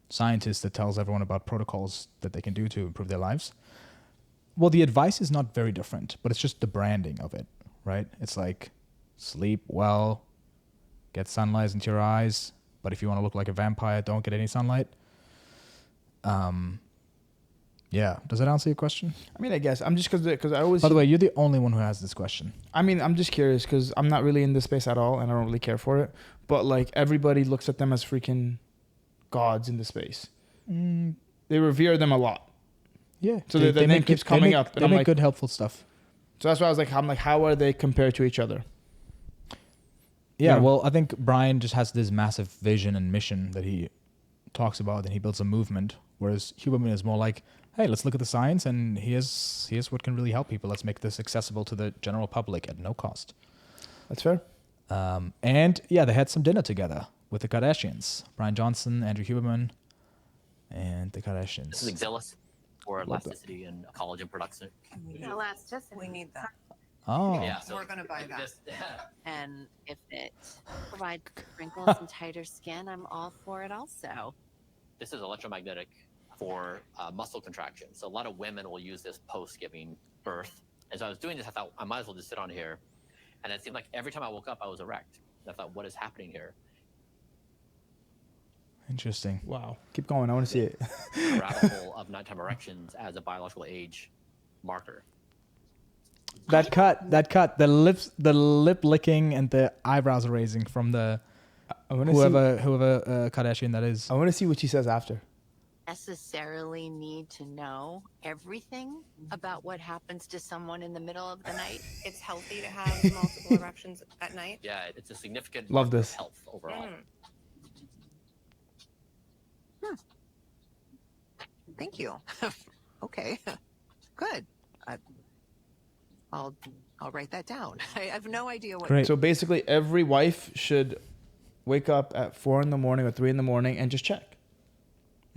scientist that tells everyone about protocols that they can do to improve their lives. Well, the advice is not very different, but it's just the branding of it, right? It's like sleep well, get sunlight into your eyes, but if you want to look like a vampire, don't get any sunlight. Yeah. Does that answer your question? I mean, I guess I'm just because I always. By the way, you're the only one who has this question. I mean, I'm just curious because I'm not really in this space at all, and I don't really care for it. But like everybody looks at them as freaking gods in the space. They revere them a lot. Yeah. So the name keeps coming up, and They I'm make like, good, helpful stuff. so that's why I was like, how are they compared to each other? Yeah, Yeah. well, I think Bryan just has this massive vision and mission that he talks about, and he builds a movement, whereas Huberman is more like, hey, let's look at the science, and here's what can really help people. Let's make this accessible to the general public at no cost. That's fair. And yeah, they had some dinner together with the Kardashians. Bryan Johnson, Andrew Huberman, and the Kardashians. This is Exilis for elasticity and collagen production. Elasticity. We need that. Oh. Yeah, so We're gonna buy that. this- And if it provides wrinkles and tighter skin, I'm all for it also. This is electromagnetic for muscle contraction. So a lot of women will use this post giving birth. And so I was doing this, I thought I might as well just sit on here. And it seemed like every time I woke up, I was erect. And I thought, what is happening here? Interesting. Wow. Keep going. I want to see it. A rabbit hole of nighttime erections as a biological age marker. That cut, the lip licking and the eyebrows raising from the I want to whoever Kardashian that is. I want to see what she says after. Necessarily need to know everything about what happens to someone in the middle of the night. It's healthy to have multiple erections at night. Yeah, it's a significant Love marker of this. health overall. Thank you. Okay, good. I'll write that down. I have no idea what. Great. So basically, every wife should wake up at 4 a.m. or 3 a.m. and just check.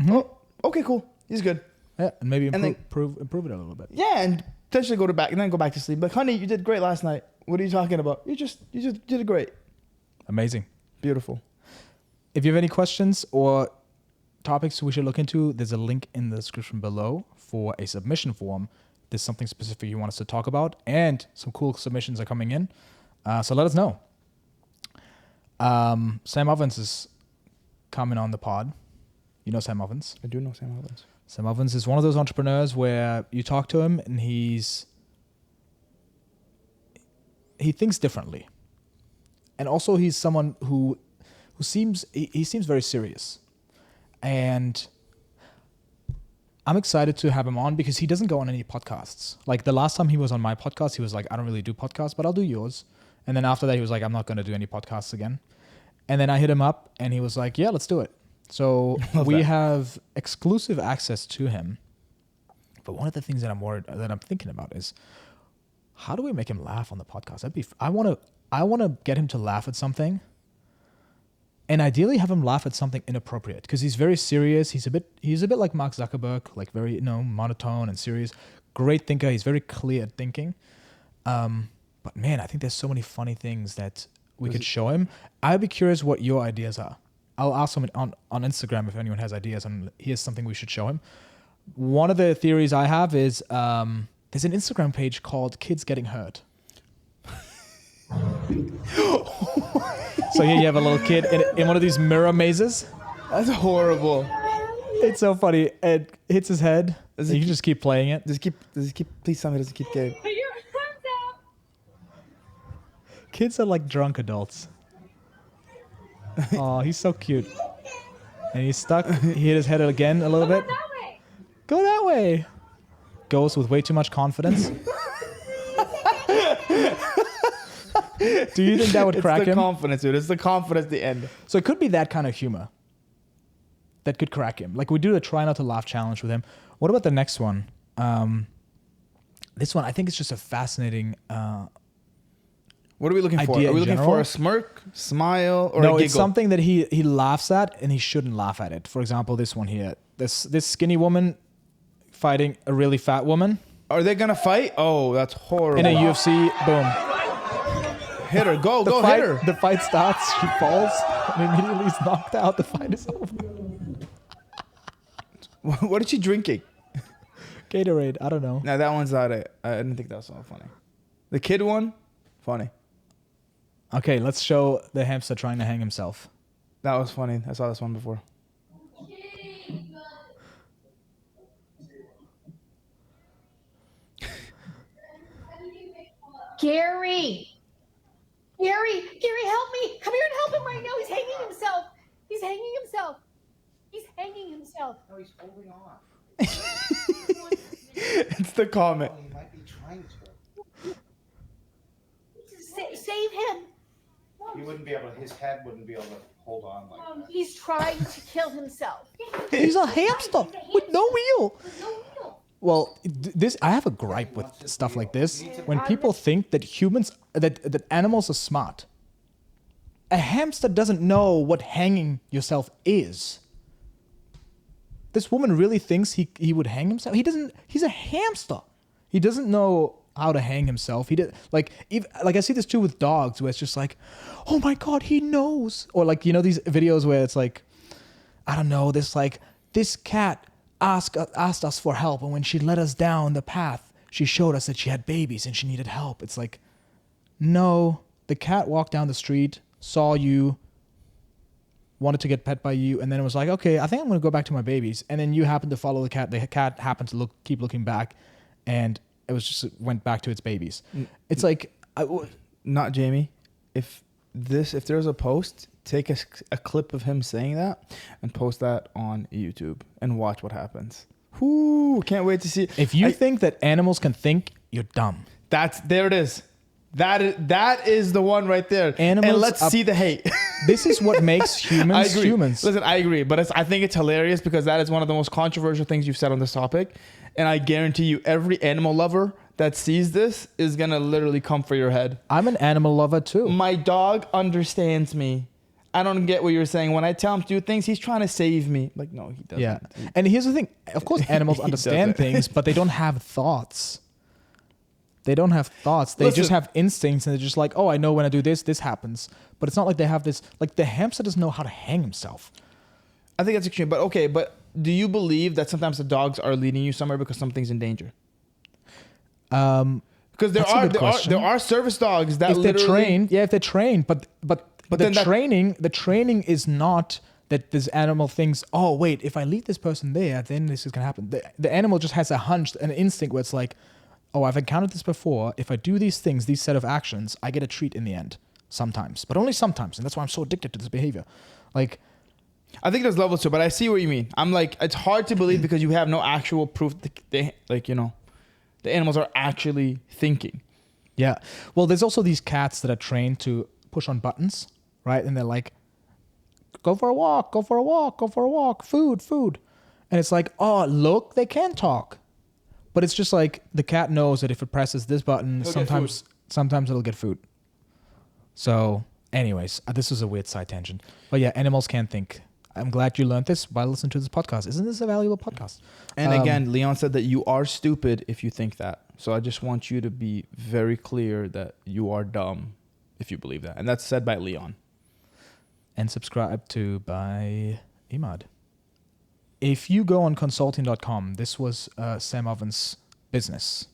Mhm. Oh, okay, cool. He's good. Yeah, and maybe And then- improve it a little bit. Yeah, and potentially go back to sleep. Like, honey, you did great last night. What are you talking about? You just did great. Amazing. Beautiful. If you have any questions or topics we should look into, there's a link in the description below for a submission form. There's something specific you want us to talk about, and some cool submissions are coming in. So let us know. Sam Ovens is coming on the pod. You know Sam Ovens? I do know Sam Ovens. Sam Ovens is one of those entrepreneurs where you talk to him and he thinks differently. And also he's someone who seems very serious. And I'm excited to have him on because he doesn't go on any podcasts. Like the last time he was on my podcast, he was like, I don't really do podcasts, but I'll do yours. And then after that, he was like, I'm not going to do any podcasts again. And then I hit him up and he was like, yeah, let's do it. So we have exclusive access to him. But one of the things that I'm thinking about is, how do we make him laugh on the podcast? I want to get him to laugh at something, and ideally have him laugh at something inappropriate because he's very serious. He's a bit like Mark Zuckerberg, like very monotone and serious. Great thinker. He's very clear at thinking. But man, I think there's so many funny things that we could show him. I'd be curious what your ideas are. I'll ask him on Instagram if anyone has ideas on here's something we should show him. One of the theories I have is there's an Instagram page called Kids Getting Hurt. So here you have a little kid in one of these mirror mazes. That's horrible. It's so funny. It hits his head. Does And it you keep- just keep playing it. Does he keep? Please tell me, does he keep getting? Kids are like drunk adults. Oh, he's so cute. And he's stuck. He hit his head again a little bit. Go that way. Goes with way too much confidence. Do you think that would crack It's the him? confidence, dude. It's the confidence at the end. So it could be that kind of humor that could crack him. Like we do a try not to laugh challenge with him. What about the next one? This one, I think it's just a fascinating. What are we looking for? Idea Are we in looking general? for a smirk, smile, or a No, giggle? it's something that he laughs at and he shouldn't laugh at it. For example, this one here. This skinny woman fighting a really fat woman Are they gonna fight? Oh, that's horrible. in a UFC. Boom. Hit her. Go, The go, fight, hit her. the fight starts. She falls and immediately is knocked out. The fight is over. What is she drinking? Gatorade. I don't know. No, that one's not it. I didn't think that was so funny. The kid one, funny. Okay, let's show the hamster trying to hang himself. That was funny. I saw this one before. Gary, help me! Come here and help him right now. He's hanging himself. He's hanging himself. He's hanging himself. No, he's holding on. It's the comment. He might be trying to. Save him. He wouldn't be able to, his head wouldn't be able to hold on like that. He's trying to kill himself. He's a hamster with no wheel. There's no wheel. Well, this I have a gripe with stuff like this. When people think that humans, that animals are smart, a hamster doesn't know what hanging yourself is. This woman really thinks he would hang himself. He doesn't. He's a hamster. He doesn't know how to hang himself. He did like I see this too with dogs, where it's just like, oh my god, he knows. Or like, you know, these videos where it's like, I don't know, this cat asked us for help, and when she led us down the path, she showed us that she had babies and she needed help. It's like, no, the cat walked down the street, saw you, wanted to get pet by you, and then it was like, okay, I think I'm going to go back to my babies. And then you happened to follow the cat. The cat happened to keep looking back, and it was just went back to its babies. It's like, Not Jamie. If there's a post, take a clip of him saying that and post that on YouTube and watch what happens. Whoo, can't wait to see. if you think that animals can think, you're dumb. There it is. That is the one right there. Animals and let's are- see the hate. This is what makes humans humans. Listen, I agree, but I think it's hilarious because that is one of the most controversial things you've said on this topic. And I guarantee you, every animal lover that sees this is going to literally come for your head. I'm an animal lover too. My dog understands me. I don't get what you're saying. When I tell him to do things, he's trying to save me. Like, no, he doesn't. Yeah. And here's the thing. Of course, animals He understand doesn't. things, but they don't have thoughts. They don't have thoughts. They Listen. just have instincts, and they're just like, oh, I know when I do this, this happens. But it's not like they have this, like the hamster doesn't know how to hang himself. I think that's extreme. But okay, but do you believe that sometimes the dogs are leading you somewhere because something's in danger? Because That's a good question. there are service dogs that If they're literally trained, yeah, if they're trained, but the then that- training is not that this animal thinks, oh wait, if I lead this person there, then this is gonna happen. The animal just has a hunch, an instinct where it's like, oh, I've encountered this before. If I do these things, these set of actions, I get a treat in the end. Sometimes, but only sometimes, and that's why I'm so addicted to this behavior. Like, I think there's levels to it, but I see what you mean. I'm like, it's hard to believe because you have no actual proof that they, like, you know, the animals are actually thinking. yeah. Well, there's also these cats that are trained to push on buttons, right? And they're like, go for a walk, go for a walk, go for a walk, food, food. And it's like, oh, look, they can talk. But it's just like the cat knows that if it presses this button, It'll get sometimes it'll get food. So, anyways, this is a weird side tangent. But yeah, animals can think. I'm glad you learned this by listening to this podcast. Isn't this a valuable podcast? And again, Leon said that you are stupid if you think that. So I just want you to be very clear that you are dumb if you believe that. And that's said by Leon. And subscribe to by Iman. If you go on consulting.com, this was Sam Oven's business,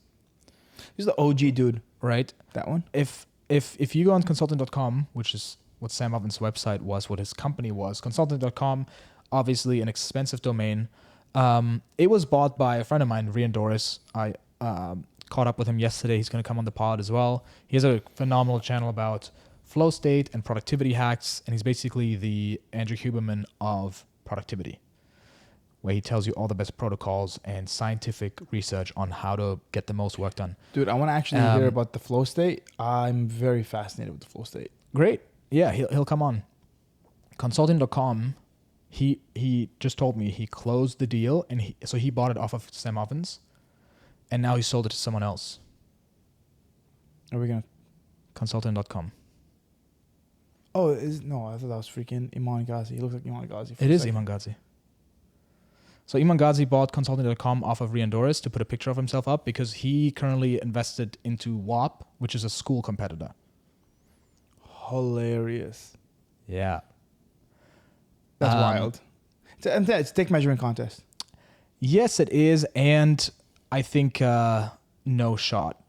He's the OG dude. right? That one? If you go on consulting.com, which is what Sam Oven's website was, what his company was, consulting.com, obviously an expensive domain. It was bought by a friend of mine, Rian Doris. I caught up with him yesterday. He's going to come on the pod as well. He has a phenomenal channel about flow state and productivity hacks, and he's basically the Andrew Huberman of productivity, where he tells you all the best protocols and scientific research on how to get the most work done. Dude, I want to actually hear about the flow state. I'm very fascinated with the flow state. Great. Yeah, he'll come on. Consulting.com, he just told me he closed the deal, and he bought it off of Sam Ovens, and now he sold it to someone else. Are we going to... Consulting.com. Oh, no, I thought that was freaking Iman Gadzhi. He looks like Iman Gadzhi. It is Iman Gadzhi. So Iman Gadzhi bought Consulting.com off of Rian Doris to put a picture of himself up because he currently invested into WAP, which is a school competitor. hilarious. Yeah. That's wild. It's a dick measuring contest. Yes, it is. And I think no shot.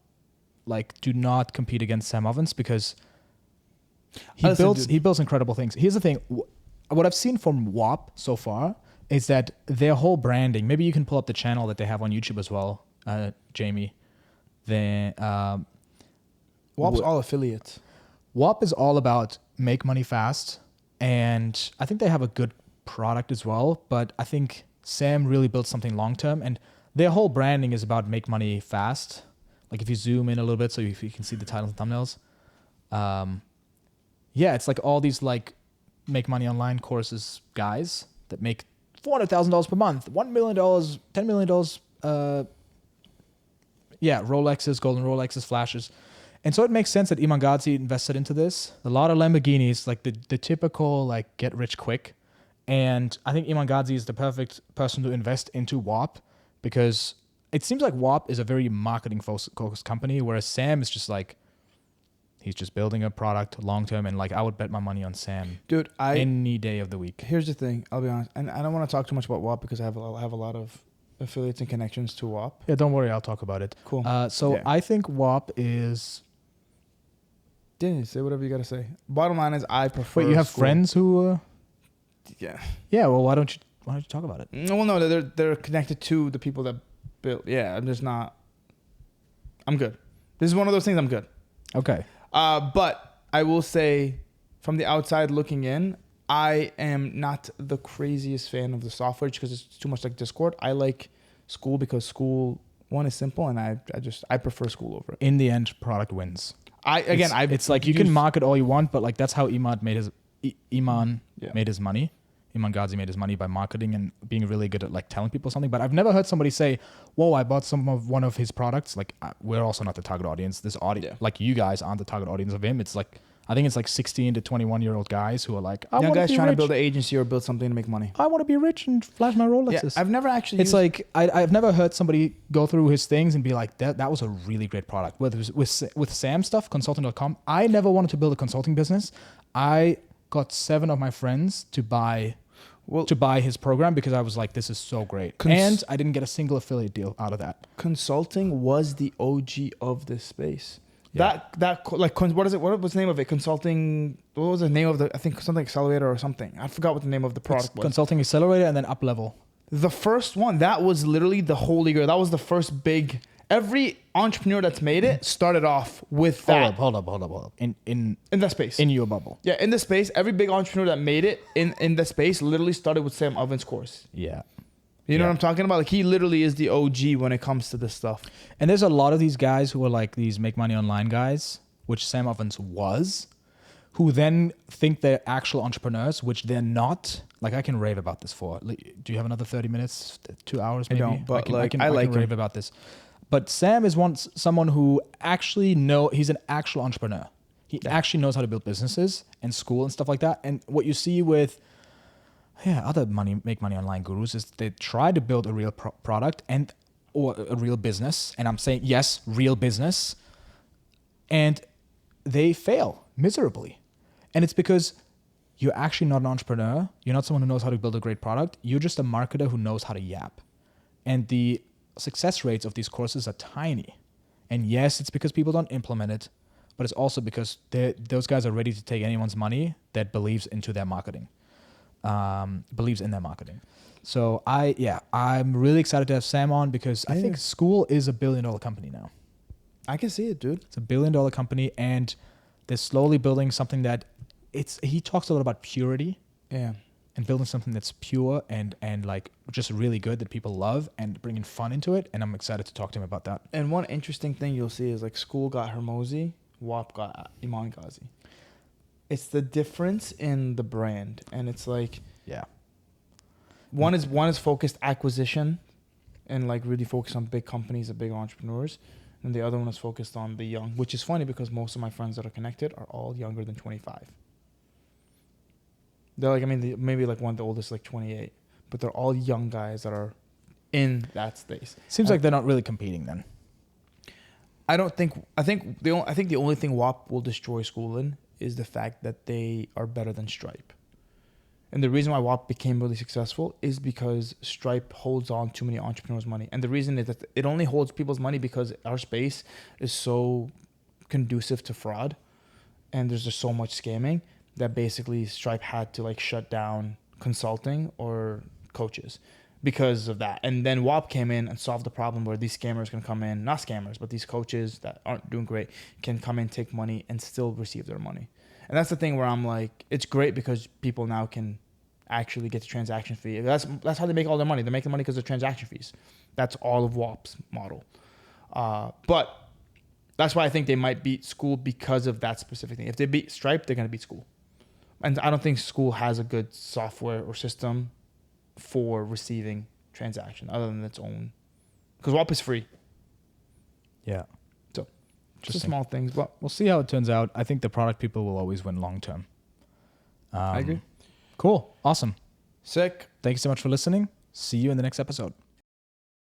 Like, do not compete against Sam Ovens because he builds incredible things. Here's the thing. What I've seen from WAP so far is that their whole branding, maybe you can pull up the channel that they have on YouTube as well, Jamie. WAP's all affiliates. WAP is all about make money fast. And I think they have a good product as well. But I think Sam really built something long-term. And their whole branding is about make money fast. Like if you zoom in a little bit so you can see the titles and thumbnails. Yeah, it's like all these like make money online courses guys that make $400,000 per month, $1 million, $10 million. Rolexes, golden Rolexes, flashes. And so it makes sense that Iman Gadzhi invested into this. A lot of Lamborghinis, like the typical like get rich quick. And I think Iman Gadzhi is the perfect person to invest into WAP because it seems like WAP is a very marketing focused company, whereas Sam is just like, he's just building a product long term. And like, I would bet my money on Sam, dude. Any day of the week. Here's the thing. I'll be honest, and I don't want to talk too much about WAP because I have a lot of affiliates and connections to WAP. Yeah, don't worry. I'll talk about it. Cool. I think WAP is. Didn't say whatever you gotta say. Bottom line is, I prefer. Wait, you have school. friends who? Yeah. Yeah. Well, why don't you talk about it? No, they're connected to the people that built. Yeah, I'm just not. I'm good. This is one of those things. I'm good. Okay. But I will say, from the outside looking in, I am not the craziest fan of the software because it's too much like Discord. I like school because school, one, is simple, and I prefer school over it. In the end, product wins. It's like you can market all you want, but like that's how Iman made his money. Iman Gadzhi made his money by marketing and being really good at like telling people something. But I've never heard somebody say, "Whoa, I bought one of his products." Like we're also not the target audience. This audience, like you guys, aren't the target audience of him. It's like I think it's like 16 to 21-year-old guys who are like, young guys trying to build an agency or build something to make money. I want to be rich and flash my Rolexes. Yeah, I've never actually. It's like I've never heard somebody go through his things and be like, that was a really great product. Whether it was with Sam stuff, consulting.com. I never wanted to build a consulting business. I got 7 of my friends to buy his program because I was like, this is so great. And I didn't get a single affiliate deal out of that. Consulting was the OG of this space. Yeah. What is it? What was the name of it? Consulting. What was the name of I think something accelerator or something. I forgot what the name of the product was. Consulting accelerator and then up level. The first one, that was literally the holy grail. That was the first big. Every entrepreneur that's made it started off with that. Hold up. In that space. In your bubble. Yeah, in the space, every big entrepreneur that made it in the space literally started with Sam Ovens' course. Yeah. You know what I'm talking about? Like he literally is the OG when it comes to this stuff. And there's a lot of these guys who are like these make money online guys, which Sam Ovens was, who then think they're actual entrepreneurs, which they're not. Like I can rave about this for. Do you have another 30 minutes, 2 hours maybe? I don't, but I can rave about this. But Sam is someone who actually he's an actual entrepreneur. He actually knows how to build businesses and school and stuff like that. And what you see with other make money online gurus is they try to build a real product or a real business. And I'm saying, yes, real business. And they fail miserably. And it's because you're actually not an entrepreneur. You're not someone who knows how to build a great product. You're just a marketer who knows how to yap. And the success rates of these courses are tiny. And yes, it's because people don't implement it, but it's also because those guys are ready to take anyone's money that believes in their marketing. So I'm really excited to have Sam on because I think school is $1 billion company now. I can see it, dude. It's $1 billion company, and they're slowly building something that he talks a lot about purity. Yeah. And building something that's pure and like just really good that people love and bringing fun into it. And I'm excited to talk to him about that. And one interesting thing you'll see is like school got Hermosi, WAP got Iman Gadzhi. It's the difference in the brand. And it's like, one is focused acquisition and like really focused on big companies and big entrepreneurs. And the other one is focused on the young, which is funny because most of my friends that are connected are all younger than 25. They're like, maybe like one of the oldest, like 28, but they're all young guys that are in that space. Seems like they're not really competing then. I think the only thing WAP will destroy school in is the fact that they are better than Stripe. And the reason why WAP became really successful is because Stripe holds on too many entrepreneurs' money. And the reason is that it only holds people's money because our space is so conducive to fraud, and there's just so much scamming that basically Stripe had to like shut down consulting or coaches because of that. And then WAP came in and solved the problem where these scammers can come in, not scammers, but these coaches that aren't doing great can come in, take money, and still receive their money. And that's the thing where I'm like, it's great because people now can actually get the transaction fee. That's how they make all their money. They're making money because of transaction fees. That's all of WAP's model. But that's why I think they might beat School because of that specific thing. If they beat Stripe, they're going to beat School. And I don't think School has a good software or system for receiving transaction other than its own. Because WAP is free. Yeah. So just small things. But we'll see how it turns out. I think the product people will always win long term. I agree. Cool. Awesome. Sick. Thank you so much for listening. See you in the next episode.